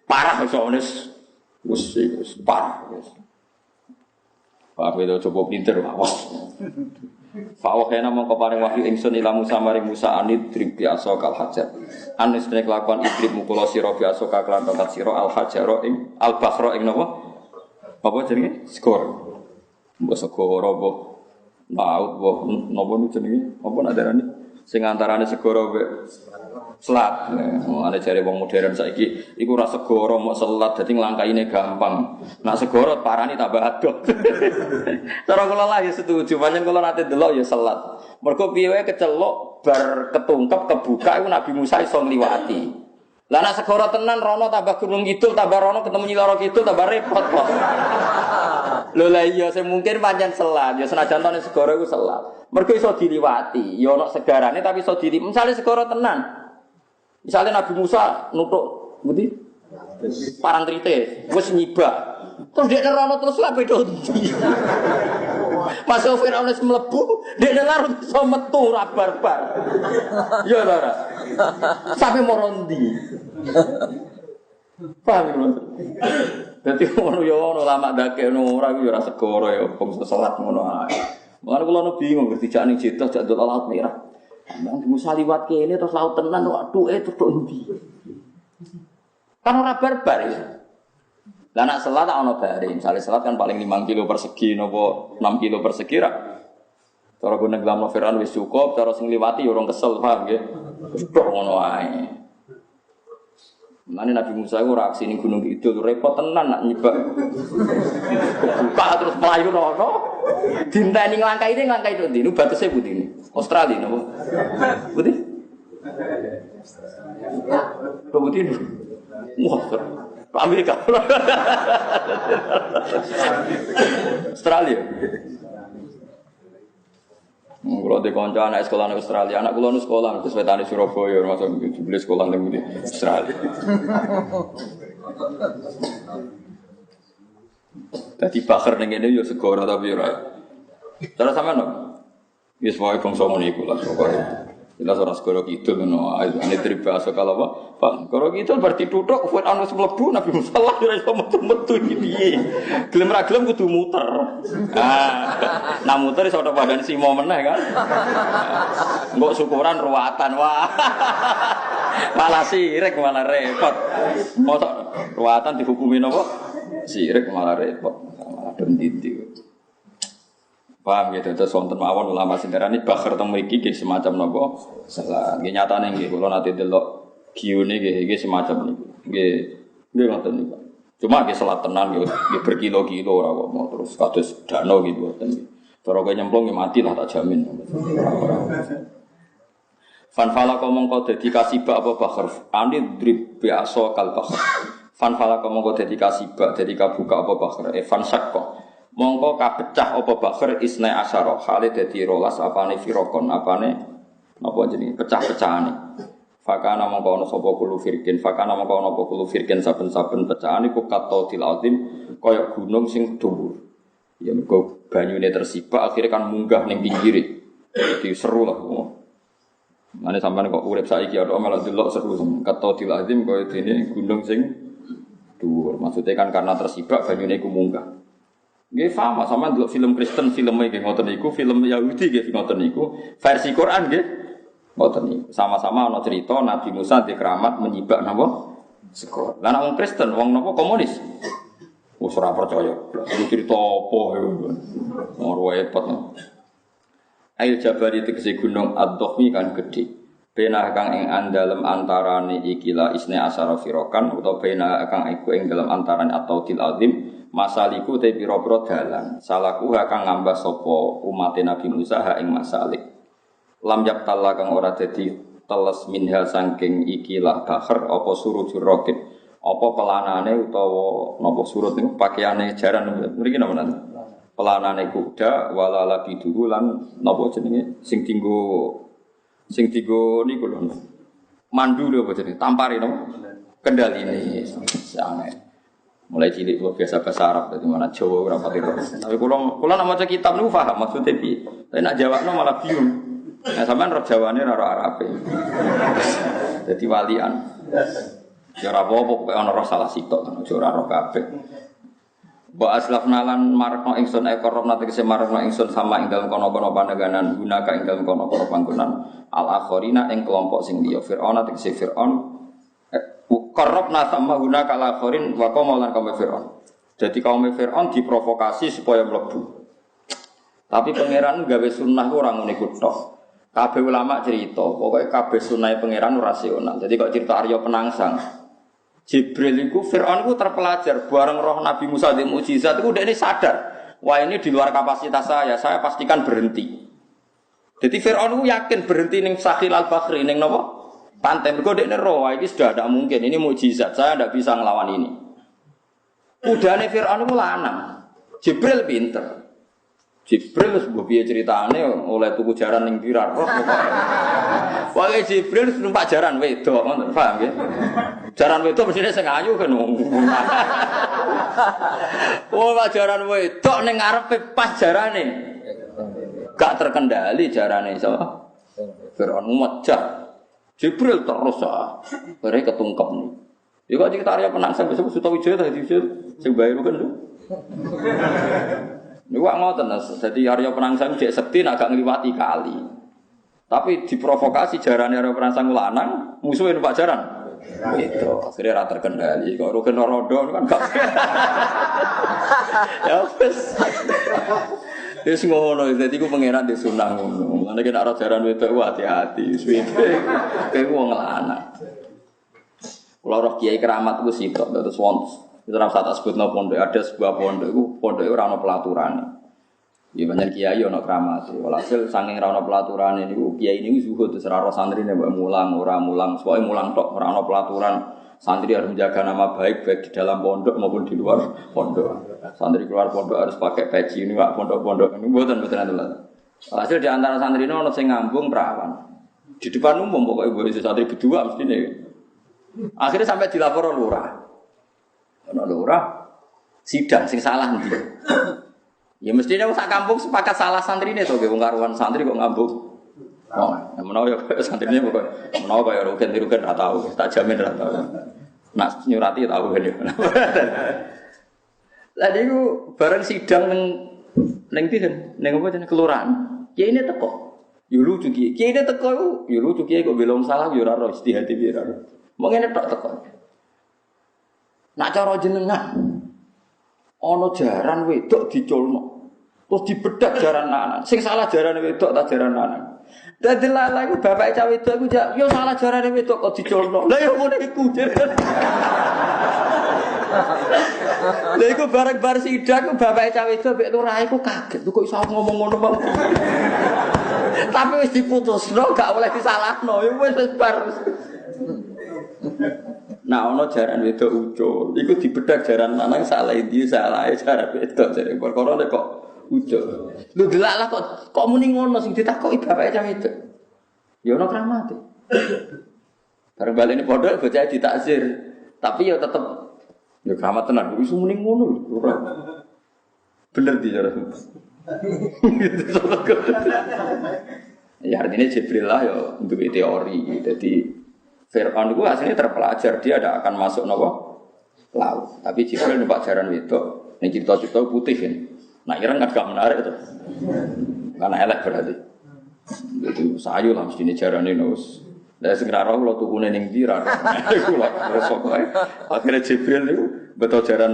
Parah soalnya wis parah wis. Pak itu coba pinter awas. Fa'awhena mongko paring wahyu ingsun ila Musa maring Musa anid drib biasa kal hajar. Anis nek lakon idrib mukula sira biasa kaklan tongkat sira al hajaro ing al bahra ing napa? Apa jenenge? Skor. Mbok segara apa? Laut apa napa jenenge? Apa nak darani? Sing antarane segara mek selat. Ana jare wong modern saiki iku ora segara mok selat dadi nglangkaine gampang. Nak segara parani tambah adoh. Cara kula lah ya setuju, pancen kula nate delok ya selat. Mergo piye wae kecelok bar ketungkep kebuka iku Nabi Musa iso ngliwati. Lah nak segara tenan rono tambah gunung kidul tambah rono ketemu Nyiloro kidul tambah repot kok. Lho lah iya sing mungkin pancen selat, ya senajan tone segara iku selat. Mergo iso diliwati, ya ana segarane tapi iso diliwati. Misale segara tenan. Misale Nabi Musa nutuk ngerti? Parang trite, wis nyibak. Terus dia nerono terus lape dondi. Masuk Firaun wis mlebu, dia larut iso metu ra barbar. Ya ora. Sampai morondi. Paham lho. Dadi ngono ya ono lama ndake ono ora yo ora segara ya wong salat ngono ae. Mulane kula ono bingung ngerti jak ning Jeddah jak ndol laut merah. Nang Musa liwat kene terus laut tenan kok duke terus ndi. Kan ora barbar ya. Lah nak selat tak ono bare. Misale selat kan paling 5 kilo persegi napa 6 kilo persegi ra. Cara gue nenggelam Firaun wis cukup, cara sing liwati ya urung kesel, paham nggih. Tok ngono ae. Mane Nabi Musa iku reaksi ning Gunung Kidul repot tenan nak nyibak. Kebuka terus mlayu rono. Dinteni nglangkai tok ndi? Nu batese putih ini. Australia napa? Putih? Putih. Wah, Amerika. Australia. Kalau di konco anak sekolah di Australia, anak kulo nu sekolah terus wetane Surabaya, masuk beli sekolah di Australia. Tadi bakar ning ngene yo segara tapi ora. Cara sampean no. Wis wae bangsa ngono iku lah pokoke. Jelas ora segara kidul ngono. Ane tribasa kalau apa? Pak, kalau kidul berarti tutuk kuwi ana wis mlebu Nabi Musa lah ora iso metu-metu iki piye. Gelem ra gelem kudu muter. Nah muter iso padane simo meneh kan. Mbok syukuran ruwatan wah. Malah sirik malah repot. Mosok ruwatan dihukumi napa? Sirik malah repot. Malah denditi. Paham gitu, terus wonten mawon ulama sindarani bakar teng mriki nggih semacam napa? Salah. Nggih nyatane nggih kula nate delok giune nggih semacam niku. Nggih ngoten niku. Cuma nggih salat tenan nggih berkilo-kilo ora kok mau terus kados danau gitu ngoten. Cara kowe nyemplung nggih mati lah tak jamin. Fan fala mongko dadi kasibak apa bakhar. Ani drib biasa kal bakhar. Fan fala mongko dadi kasibak dadi kabuka apa bakhar. Fan sakko. Mongko kapecah apa bakhar isna asyara. Hale dadi 12 apane firokon apane napa jenenge pecah-pecahane. Fakana mongko ana sapa kulo firkin. Fakana mongko ana apa kulo firkin saben-saben pecahan iku qatatil azim kaya gunung sing dhuwur. Ya mergo banyune tersibak akhirnya kan munggah ning pinggire. Jadi seru lah. Mane sampean kok urip saiki ada malah delok seru qatatil azim kaya dene gunung sing dhuwur. Maksudnya kan karena tersibak banyune iku munggah. Nggih sama sama delok film Kristen filme nggih ngoten niku, film Yahudi nggih ngoten niku, versi Quran nggih ngoten niku. Sama-sama ana cerita Nabi Musa di keramat menyibak napa sekor. Lah nek wong Kristen wong napa komunis. Wis ora percaya. Iki cerita apa ya. Ora repot. Ail Jabari tegese gunung Ad-Dhakhmi kan gedhe. Bena kang ing andalem antarane ikilah isne asara firokan utawa bena kang iku ing dalam antarane at-tautil azim masaliku te pira-pira dalan salaku kang ngambah sapa umate Nabi Musa ha ing masalik lam yaptalla kang ora dadi teles minhal saking ikilah bahar apa surujur rokib apa pelanane utawa napa surut niku pakaiane jaran mriki napa nanti pelanane kuda walala biduhu lan napa jenenge sing dienggo niku lho mandu lho apa jenenge tampari napa kendaline sange mulai cilik kok biasa bahasa Arab dadi mana Jawa ora pati tapi kula nek maca kitab niku paham maksude piye tapi nek jawabno malah bingung nah sampean roh Jawane ora Arabe dadi walian ya ora apa-apa pokoke ana roh salah sitok aja ora roh kabeh wa aslafna lan marakno ingsun ekor nate kese marakno ingsun sama ing dalem kono-kono pandeganan gunaka ing dalem kono-kono panggonan al-akhirina ing kelompok sing liya Firaun tegese Firaun korobna sama gunaka al-akhirin wa qaum lan kaum Firaun. Jadi kaum Firaun diprovokasi supaya mlebu. Tapi pangeran gawe sunnah ora ngene iku tok. Kabeh ulama cerita, pokoke kabeh sunah pangeran rasional. Jadi kok cerita Arya Penangsang Jibril itu Fir'aun itu terpelajar bareng roh Nabi Musa di mukjizat itu udah ini sadar wah ini di luar kapasitas saya pastikan berhenti. Jadi Fir'aun itu yakin berhenti ning Sahil al-Bakhri ning napa pantai mergo dekne roh ini sudah tidak mungkin ini mukjizat saya tidak bisa ngelawan ini. Udane Fir'aun itu lanang. Jibril pinter. Jibril sebuah piye ceritane oleh tuku jaran ning Birar roh pokoke. Pokoke Jibril numpak jaran wedok ngono paham nggih. Jaran wedok mestine sing ayu kan. Oh, jaran wedok ning ngarepe pas jarane. Gak terkendali jarane sapa? Fir'aun mecah. Jibril terus bare ketungkep nih. Ya kok cerita Arya Penangsang besok Sutawijaya tadi sing bayar kan lho. Niku ngoten dadi Arya Penangsang cek sekti nek gak ngliwati kali. Tapi diprovokasi jarane Arya Penangsang lanang, musuhe numpak jaran. Itu akhirnya ra terkendali. Kok ora kena rondo kan gak. Ya wis. Wis ngono, dadi ku pangeran di sunah ngono. Nek nek ora jaran wedok hati-hati, suwe-suwe kowe wong lanang. Kula roh kiai keramat ku sitok terus wonten. Itu ora usah tak sebutno pondok, ada sebuah pondok iku pondoke ora ana pelaturane. Ya banyak kiai ana keramat. Walhasil saking ora ana pelaturane niku kiai niku zuhud terus ora santrine mbok mulang ora mulang, pokoke mulang tok ora ana pelaturan. Santri harus menjaga nama baik di dalam pondok maupun di luar pondok. Santri keluar pondok harus pakai peci ini Pak pondok-pondok ini mboten aturan. Hasil di antara santri ini ana sing ngambung perawan. Di depan umum pokoke mbok santri berdua mestine. Akhirnya sampai dilapor lurah. Ana lurah sidang sing salah ndi. Ya mestine wong sak kampung sepakat salah santrine to nggih wong karuan santri kok ngambung. Oh, menawa ya santrine pokoke menawa kaya rugen ra tau, tak jamin ra tau. Nak nyurati tau kan ya. Lah niku bareng sidang ning pinten? Ning apa jenenge kelurahan. Kiai ini teko. Yo lucu kiai. Kiai ini teko iku yo lucu kiai kok belum salah yo ora ro istihati piye ra. Mong ngene tok teko. Nak cara jenengan ana jaran wedok diculno. Terus dibedak jaran lanang. Sing salah jaran wedok ta jaran lanang. Dadi lala iku bapak cah wedok iku yo salah jarane wedok kok diculno. Lah yo ngene iku. Lha iku bareng-bareng sidang bapak cah wedok mek lurah iku kaget kok iso ngomong ngono. Tapi wis diputusno gak oleh disalahno, ya wis bar. Nah, ono jaran wedok ucul, iku dibedak jaran lanang salah iki salah jaran wedok jare perkara nek kok ucul. Lho delak lah kok muni ngono sing ditakoki bapake cah wedok. Ya ono kramate. Bareng balene padha bocah ditakzir, tapi ya tetep ya kramat tenan, wis muni ngono lho. Bener di jaran. Ya artinya Jibril lah ya untuk teori. Jadi Fir'aun itu aslinya terpelajar, dia tidak akan masuk laut. Tapi Jibril numpak jaran wedok, ini cerita-cerita putih kan. Nah Iran kan gak menarik itu, karena elek berarti. Itu sayu lah mesti ini jaran ini nus. Dan segera roh lo tuh kuning yang dirah. Akhirnya Jibril itu betul jaran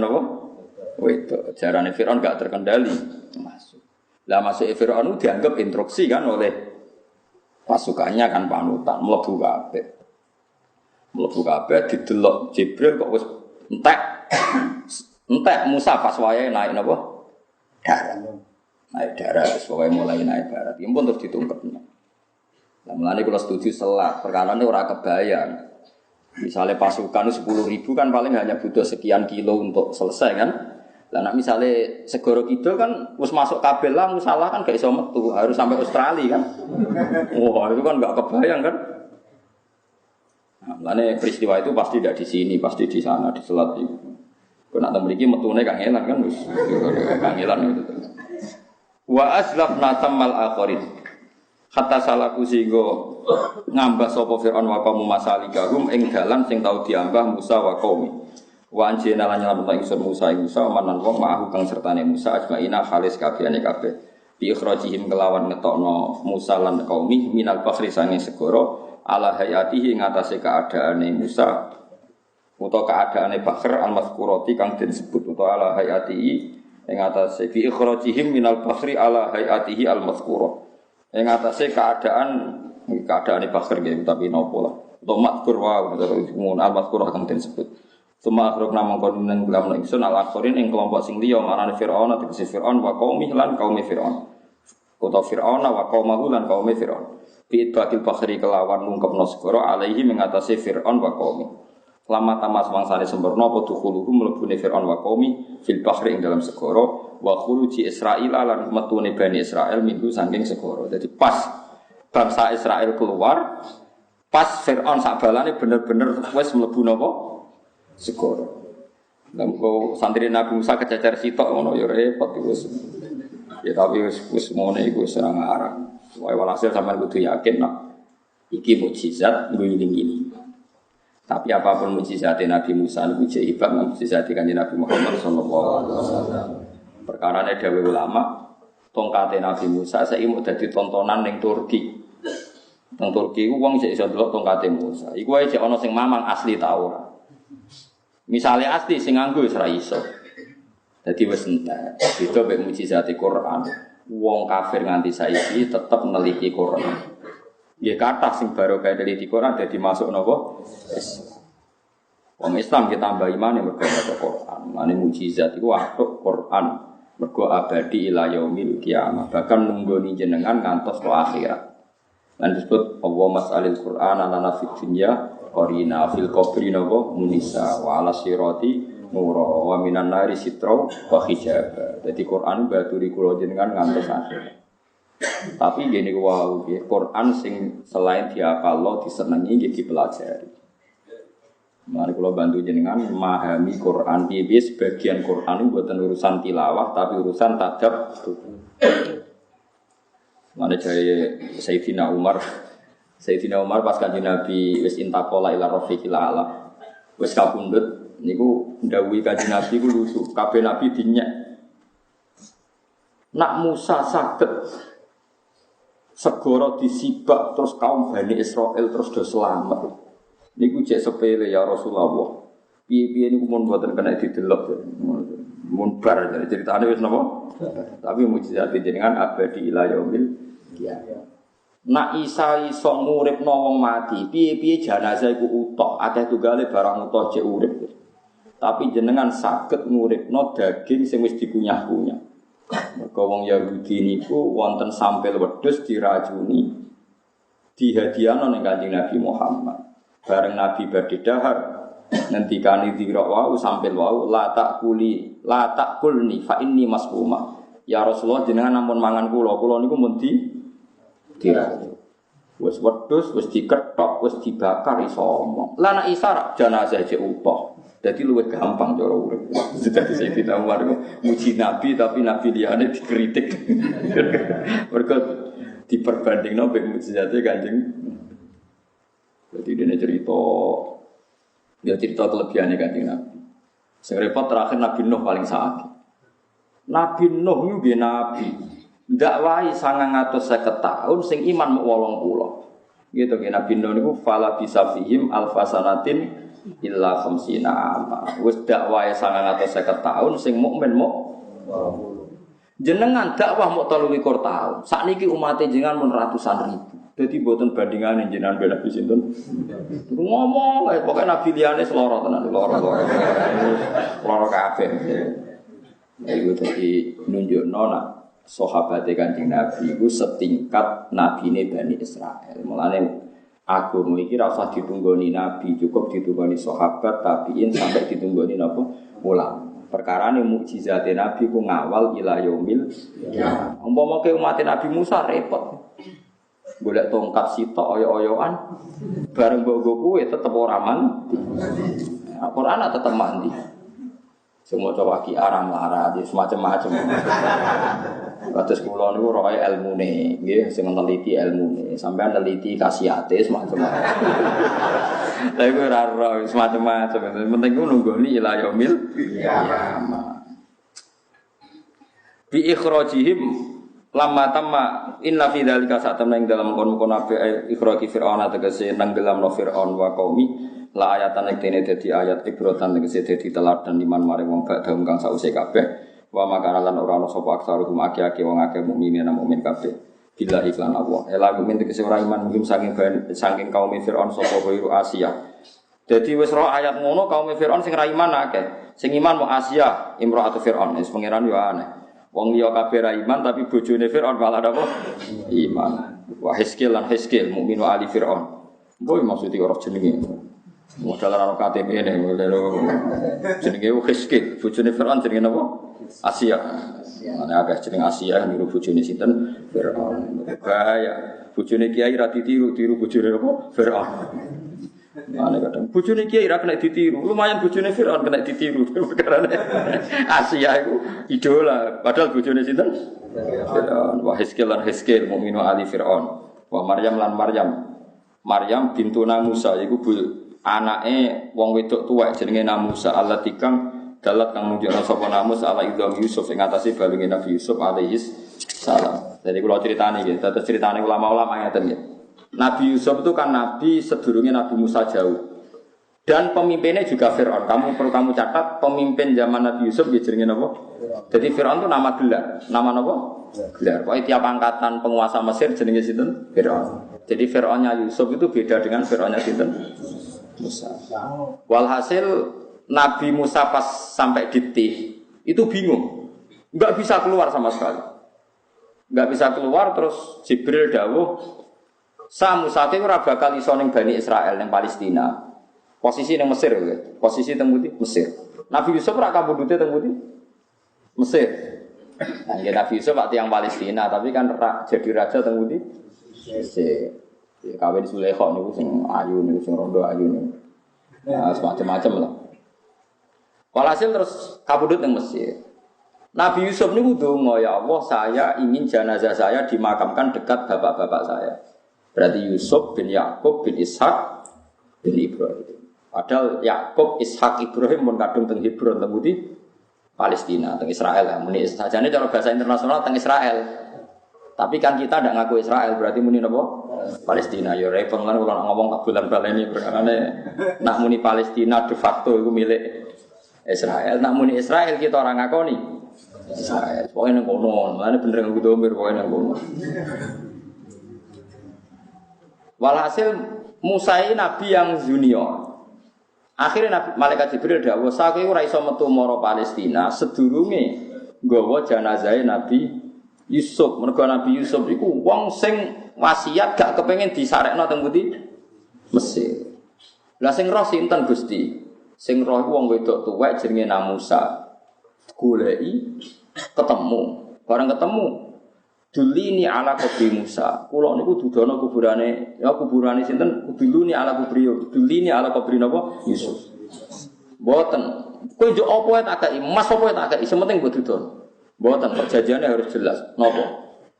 wedok. Jaran Fir'aun gak terkendali masuk. Lah masuk Fir'aun itu dianggap instruksi kan oleh pasukannya kan panutan, mlebu kabeh didelok Jibril kok wis entek Musa pas wayahe naik napa? Darat. Naik darat wis wayahe mulai naik darat. Iki pun terus ditungkepno. Lah mulane kula setuju selat, perkarane ora kebayang. Misalnya pasukan 10.000 kan paling hanya butuh sekian kilo untuk selesai kan? Lah nek misale segoro kidul kan wis masuk kabel lah musalah kan gak iso metu, harus sampai Australia kan. Wah, itu kan gak kebayang kan. Nah, makanya peristiwa itu pasti tidak di sini, pasti di sana, di selat itu. Kau nak memiliki metune kangelan kan, wis kangelan itu. Wa aslafna tamal akhirin. Hatta salaku singgo ngambah sapa Fir'aun wa qaum masalikahum ing dalan sing tau diambah Musa wa qaumi. Wa anjena lan nyelametno ingsun Musa manan wong ma'ahu kang sertane Musa ajmaina khalis kabehane kabeh. Bi ikhrajihim kelawan ngetokno Musa lan qaumi minal bakhri sange segara ala hayatihi ing atase keadaane Musa utawa keadaane Bakhr al-mazkurati kang disebut utawa ala hayatihi ing atase bi ikhrajihim minal bakhri ala hayatihi al-mazkura ing atase keadaane Bakhr nggih tapi napa lah utawa mazkur wa al-mazkura kang disebut Suma akhrok namang konen lam ingsun al-akhirin ing kelompok sing liya marane Firaun tegese Firaun wa qaumi lan kaum Firaun utawa Firaun wa qaumahu lan kaum Firaun bi bakil bakhri kelawan nungkepno segara alaihi mengatasi Fir'aun wa qaumi. Lama tamas mangsane sempurna apa dukhuluhu mlebune Fir'aun wa qaumi fil bakhri ing dalam segara wa khuruji Israil lan metune Bani Israil minggu saking segara. Jadi pas bangsa Israel keluar, pas Fir'aun sak balane bener-bener wis mlebu napa? Segara. Lah kok santri Nabi Musa kececer sitok ngono ya repot wis. Ya tapi wis ngene iku wis ora ngarang. Walhasil sampean kudu yakin iki mukjizat ngene-ngene. Tapi apapun mukjizatnya Nabi Musa niku jek hebat mukjizat Kanjeng Nabi Muhammad sallallahu alaihi wasallam. Perkarane dawuh ulama, tongkate Nabi Musa saiki mung dadi tontonan ning Turki. Nang Turki ku wong sik iso ndelok tongkate Musa. Iku wae jek ana sing mamang asli ta ora. Misale asli sing nganggo wis ra iso. Dadi wis entek. Beda mek mukjizat Quran. Wong kafir nganti saiki tetep neliti Quran. Ya kathah sing barokah neliti Quran dadi masuk napa? Wong Islam kita tambah imane mergo maca Quran. Mane mukjizat iku watuk Quran. Mergo abadi ila yaumil kiamah. Bahkan nunggoni jenengan ngantos ke akhirat. Lan disebut Allah mas'alil Quran ana fid dunya qarina fil qabri napa munisa wa ala sirati nura wa minan nari sitra wa hijab. Jadi Quran baturi kula jenengan ngantos akhir. Tapi gini wow, Quran sing selain dihafal disenengi nggih dipelajari. Mari kula bantu jenengan memahami Quran piye sebagian Quran itu bukan urusan tilawah tapi urusan tadab. Mana jaya Sayyidina Umar pas kanjeng Nabi wis intaqala ila rafiqil a'la. Wis kapundhut niku ndhawuhi kanjeng Nabi ku lucu, kabeh nabi dinyek. Nak Musa saged segara disibak terus kaum Bani Israil terus do selamat. Niku jek sepele ya Rasulullah. Piye-piye niku mun mboten kena didelok. Mun bar dari ceritane wis napa? Tapi mujizat jenengan abadi ila yaumil qiyamah. Nak Isa iso nguripno wong mati, piye-piye jenazah iku utuh, akeh tunggale barang utuh cek urip. Tapi jenengan saged nguripno daging sing wis dikunyah-kunyah. Mergo wong Yahudi niku wonten sampel wedhus diracuni dihadiahno ning Kanjeng Nabi Muhammad. Bareng Nabi badhe dahar ngendikani dira wau sampel wau la takulni fa inni masquma. Ya Rasulullah jenengan namun mangan kula niku mun diracuni. Wis wedhus, wis diketok, wis dibakar iso omong. Lah nek isar jenazah cek utuh. Dadi luwih gampang cara urip. Dadi Sayyidina Umar muji Nabi tapi Nabi liyane dikritik. Mergo diperbandingno mek mujizate Kanjeng. Dadi dene cerita kelebihane Kanjeng Nabi. Sing repot terakhir Nabi Nuh paling sakit. Nabi Nuh iku nggih nabi. Ndak wae 950 tahun sing iman mung 80. Gitu nggih Nabi Nuh niku fala bisa fihim alfasanatin illa khamsina ama. Wis dak wae 950 tahun sing mukmin muk 80. Jenengan dakwah muk 23 tahun. Sakniki umat jenengan mun ratusan ribu. Dadi mboten bandingane jenengan ben Nabi sinten. Ngomong ae pokoke Nabi liyane seloro tenan, loro kabeh. Iku dadi nunjukno nak sahabate Kanjeng Nabi iku setingkat nabine Bani Israil. Mulane agama iki ora usah ditunggoni nabi, cukup ditunggoni sahabat, tabiin sampai ditunggoni napa ulama. Perkarane mukjizate nabi ku ngawal ila yaumil qiyamah. Umpama ke umat Nabi Musa repot. Golek tongkat sitok oyo-oyoan bareng mbok kuwe tetep ora mandi. Al-Qur'an tetep mandi. Semua coba ki aram lara di semacam-macam. Kados kula niku roe ilmune, nggih sing neliti ilmune. Sampeyan neliti khasiate semacam-macam. Lha iku ora roe semacam-macam. Penting ku nunggoni ila yaumil qiyamah. Bi ikhrajihim lamma tamma inna fi dzalika sa'tamna ing dalam kon-kon ape ikhraji fir'aun tegese nanggelamno fir'aun wa qaumi. La ayatan iki dadi ayat ibrotan tegese dadi teladan liman maring wong badhe kang sause kabeh wa makana lan ora ana sapa aksaruhum aki-aki wong akeh mukminin lan mukmin kabeh billahi lan Allah ela mukmin tegese ora iman mungkin saking kaum Firaun sapa wiru Asia dadi wis ro ayat ngono kaum Firaun sing ra iman akeh sing iman mau Asia imraatu Firaun wis pangeran yo aneh wong liya kabeh ra iman tapi bojone Firaun malah apa iman wa Hizkil lan Hizkil mukmin wa ali Firaun boy maksudnya ora jenenge modal ana KTP ne jenenge Hizkil bojone Firaun jenenge napa Asia ana akeh jeneng Asia niru bojone sinten Firaun bahaya bojone kiai ra ditiru bojone apa Firaun ana kadang bojone kiai ra kena ditiru lumayan bojone Firaun kena ditiru perkara Asia iku idola padahal bojone sinten Firaun wa Hizkil lan Hizkil mukminu ali Firaun wa Maryam lan Maryam bintuna Musa iku anake wong wedok tuwek jenenge Musa Allah tikang dalat kang nunjukna sapa Namus ala idham Yusuf ing atase balunge Nabi Yusuf alaihi salam. Jadi kula critani nggih, dados critane ulama-ulama ngeten nggih. Nabi Yusuf itu kan nabi sedurunge Nabi Musa jauh. Dan pemimpinnya juga Fir'aun. Kamu catat pemimpin zaman Nabi Yusuf nggih jenenge napa? Jadi Fir'aun itu nama gelar. Nama napa? Gelar. Pokoke tiap angkatan penguasa Mesir jenenge sinten? Fir'aun. Jadi Fir'aunnya Yusuf itu beda dengan Fir'aunnya sinten? Musa. Walhasil Nabi Musa pas sampai di Tih itu bingung, nggak bisa keluar sama sekali, nggak bisa keluar. Terus Jibril dawuh, sa Musa itu ora bakal iso ning Bani Israel ning Palestina, posisi ning Mesir, posisi teng pundi Mesir. Nabi Yusuf ora kabudute teng pundi Mesir. Nah, Nabi Yusuf pak tiyang Palestina, tapi kan jadi raja teng pundi Mesir. Kawin Sulaikha niku sing ayu niku sing rondo ayu niku. Nah, semacam-macam lah. Walhasil terus kabudut nang Mesir. Nabi Yusuf niku ndonga, ya Allah, saya ingin jenazah saya dimakamkan dekat bapak-bapak saya. Berarti Yusuf bin Yakub bin Ishak bin Ibrahim. Padahal Yakub, Ishak, Ibrahim pun kadung teng Hebron teng pundi Palestina, teng Israel lah. Muni sajane cara bahasa internasional teng Israel. Tapi kan kita tidak ngaku Israel, berarti muni napa? Palestina. Ya repot kan kalau ngomong tak bulan baleni berkane nak muni Palestina de facto itu milik Israel. Nak muni Israel kita orang ngakoni Israel. Pokoknya nang kono, lan bener nggo domir pokoknya nang kono. Walhasil Musa ini nabi yang junior. Akhirnya Nabi Malaikat Jibril dawuh, "Sakowe ora iso metu mara Palestina sedurunge nggawa jenazah Nabi Yusuf. Mergo Nabi Yusuf iku wong sing wasiat gak kepengin disarekno teng pundi Mesir. Lah sing roh sinten Gusti? Sing roh iku wong wedok tuwek jenenge Musa. Goleki ketemu. Bareng ketemu dulini ala kubri Musa. Kula niku dudono kuburane, ya kuburane sinten? Duluni ala kubri. Dulini ala kubri napa? Yusuf. Mboten. Kowe njuk apa wae tak kei, emas apa wae tak kei, sementing mbok dudono. Mboten, perjanjiannya harus jelas. Napa?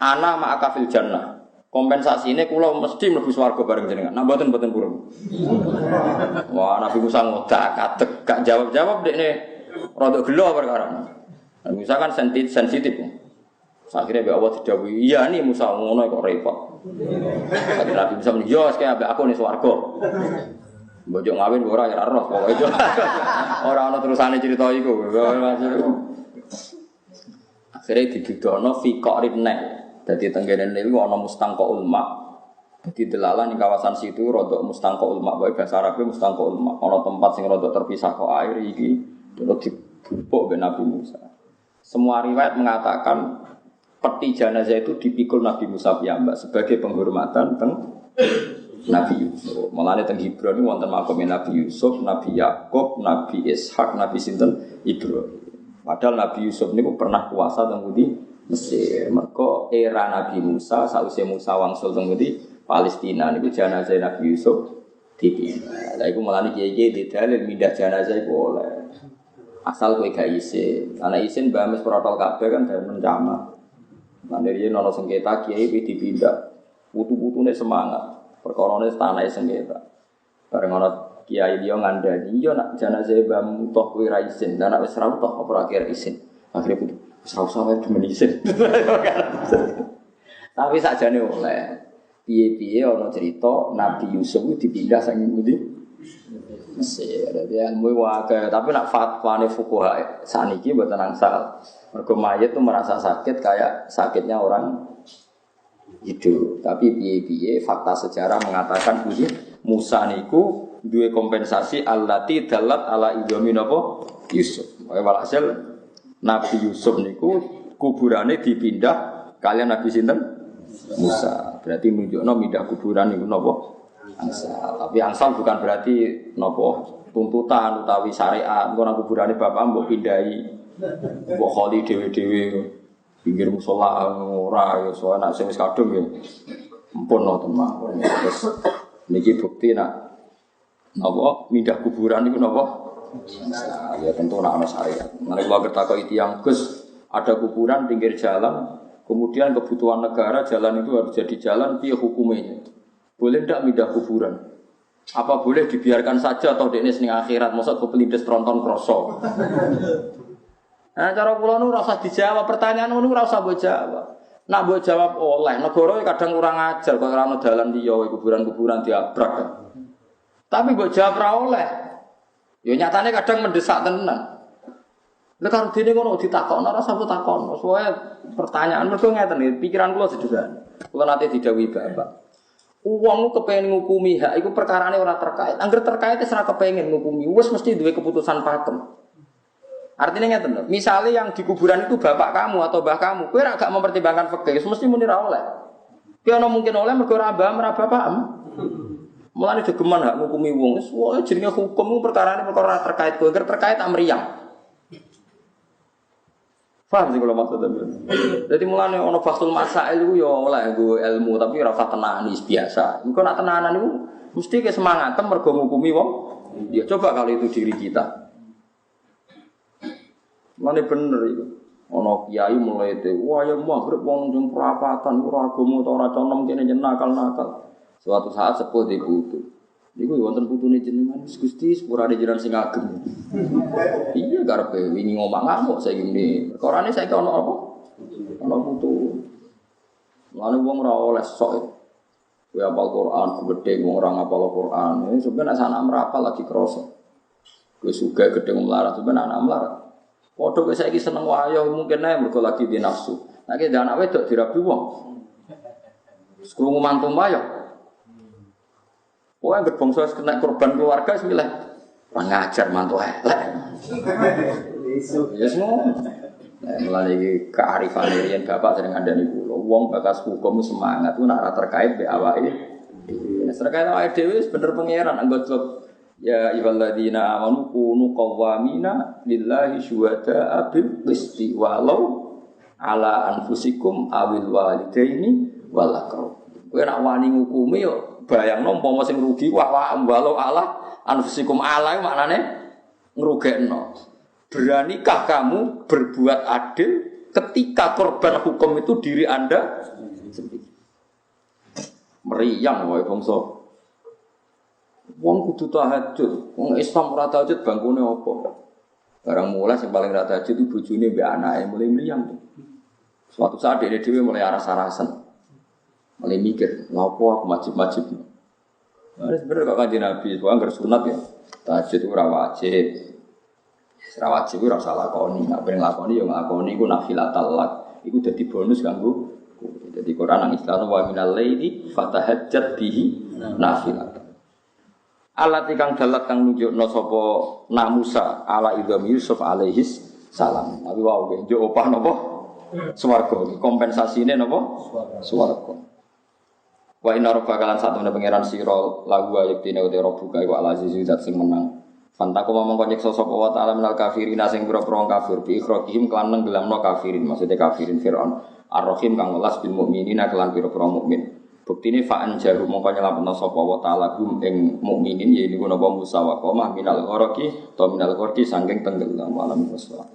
Ana ma'aka fil jannah. Kompensasine kula mesti mlebu swarga bareng jenengan. Nah mboten purun. Wah, Nabi Musa ngodak kadek gak jawab-jawab dekne rada gelo perkara. Nabi Musa kan sensitif. Akhirnya Mbak Allah didhawuhi, iya nih Musa ngono kok repot. Nabi Musa muni, yo sekaya ambek aku ning swarga. Mbok ngawin ora ya roh pokoke itu. Ora ana terusane cerita iku. Akhirnya didudono fi qaribna. Dadi tenggene niku ana mustangqaul ma. Dadi delalah ning kawasan situ rodok mustangqaul ma, wae bahasa Arabe mustangqaul ma. Ana tempat sing rodok terpisah kok air iki terus dibupuk be Nabi Musa. Semua riwayat mengatakan peti jenazah itu dipikul Nabi Musa piyambak sebagai penghormatan teng Nabi Yusuf. Mulane teng Ibrani wonten makome Nabi Yusuf, Nabi Yakub, Nabi Ishak, Nabi sinten Ibrahim. Padahal Nabi Yusuf niku pernah kuasa teng Mesir. Mergo era Nabi Musa sausé Musa wangsul teng Palestina niku jenazah Nabi Yusuf dipindah. Lha iku mulane kiye-kiye didalil mindah jenazah iku oleh. Asal kowe gak isin. Ana isin Mbah Mes protol kabeh kan dari mencama. Lan dari ana sengketa kiai dipindah. Putu-putune semangat. Perkarane tanah sengketa. Bareng ana kiai dia ngandani, yo nak jenazah Mbah Mutoh kowe ra isin. Lah nek wis ra utoh apa akhir isin. Akhire putu wis ra usah wae dimenisin. Tapi sakjane oleh. Piye-piye ana cerita Nabi Yusuf dipindah saking pundi? Mesir. Dadi ilmu wae, tapi nak fatwane fuqaha saniki mboten angsal. Mergo mayit itu merasa sakit kayak sakitnya orang hidup. Tapi piye-piye fakta sejarah mengatakan pundi Musa niku duwe kompensasi allati dalat ala idami napa Yusuf. Walhasil Nabi Yusuf niku kuburane dipindah kalian Nabi sinten Musa. Berarti menunjukno pindah kuburan niku napa angsal. Tapi angsal bukan berarti napa tuntutan utawi syariat. Engko nang kuburane bapak mbok pindahi mbok kholi dhewe-dhewe pinggir musala ora ya soal nek sing wis kadung ya ampun nonton mawon. Terus niki bukti nak napa mindah kuburan niku napa ya tentu nek ana syariat. Nek kula kertakoki tiyang Gus ada kuburan pinggir jalan, kemudian kebutuhan negara jalan itu harus jadi jalan, piye hukumnya? Boleh ndak mindah kuburan? Apa boleh dibiarkan saja atau dekne ning akhirat mosok kepelindes tronton kroso? Nah, cara kula nu ora usah dijawab pertanyaan ngono ora usah mbok jawab. Nak mbok jawab oleh negara kadang kurang ajar kok ora ono dalan liya kuburan-kuburan diabrak. Tapi mbok jawab ora oleh. Ya nyatane kadang mendesak tenan. Lha karo dene ngono ditakokno ora usah takokno. Soale pertanyaan mergo ngeten iki pikiran kula sederhana. Kula nate didhawuhi Bapak. Wong kepengin ngukumi hak iku perkarane ora terkait. Angger terkait wis ora kepengin ngukumi, wis mesti duwe keputusan pakem. Artinya ngeten lho, misalnya yang di kuburan itu bapak kamu atau mbah kamu, kowe ora gak mempertimbangkan fikih, mesti muni ra oleh. Ki ana mungkin oleh mergo ora mbah ora bapak. Mulane jogeman hak ngukumi wong, wis wae jenenge hukum perkarane perkara terkait kowe, angger terkait amriyang. Paham sih kalau maksudnya. Jadi mulane ana fasul masail iku ya oleh nggo ilmu tapi ora usah tenani biasa. Engko nak tenanan iku mesti ke semangat mergo ngukumi wong. Ya coba kalau itu diri kita. Mane bener itu. Ana kiai mulai te, wah ya maghrib wong jeng perapatan ora agama ta ora conom kene nakal-nakal. Suatu saat sepuh diputu. Niku wonten putune jenengan Gusti sepurane jenengan sing ageng. Iya karepe wingi ngomong ngamuk saiki ngene. Perkarane saiki ana apa? Ana putu. Mane wong ora oleh sok. Kowe apal Quran gedhe wong ora ngapal Quran. Sampeyan nek anak merapal lagi krasa. Kowe sugih gedhe melarat sampeyan anak melarat. Padha kowe saiki seneng wayo mungkin ae mergo lagi di nafsu. Nek ki anak wedok dirabi wong. Sekrungu mantu wayo. Wong berbangsa kena korban keluarga wis milih ngajar mantu elek. Ya semua. Nah, melalui kearifan riyen bapak sering ngandani kula, wong bakas hukum semangat ku nek terkait be awake. Nek terkait awake dhewe wis bener pangeran anggap ya ayyuhalladzina amanu kunu qawwamina lillahi syuhada'a bil qisti walau ala anfusikum awil walidaini wal aqrab. Kowe nek wani ngukumi yo bayangno umpama sing rugi walau ala anfusikum ala maknane ngrugekno. Beranikah kamu berbuat adil ketika korban hukum itu diri Anda sendiri? Meriang wae bangsa. Wong kudu tahajud. Wong Islam ora tahajud bangkune apa? Barang mulai sing paling ora tahajud itu bojone mbek anake mulai meriang. Suatu saat dia dhewe mulai aras-arasan. Mulai mikir, lha apa aku wajib-wajib. Wis bener kok Kanjeng Nabi, wong anggar sunat ya. Tahajud ora wajib. Ora wajib ora usah lakoni, nek pengen lakoni ya nglakoni iku nafilatal lak. Iku dadi bonus kanggo. Dadi Quran nang Islam wa minal laili fatahajjat bihi nafilatan. Alat kang dalat kang nunjukno sapa Musa ala idham Yusuf alaihis salam. Tapi wae njuk opah napa? Swarga. Kompensasine napa? Swarga. Wa inna rabbaka lan satune pangeran sira lagu ayatine uti rabbuka wa al-azizu zat sing menang. Fantaku ngomong konyek sosok wa ta'ala minal kafirin asing pira-pira kafir bi ikhrajihim kelan nenggelamno kafirin maksudnya kafirin Firaun ar-rahim kang welas bil mukminina kelan pira-pira mukmin buktine fa'an jaru mongko nyelametno sapa wa ta'ala gum ing mukminin yaiku napa Musa wa qomah minal gharqi to minal gharqi saking tenggelam alam waswa.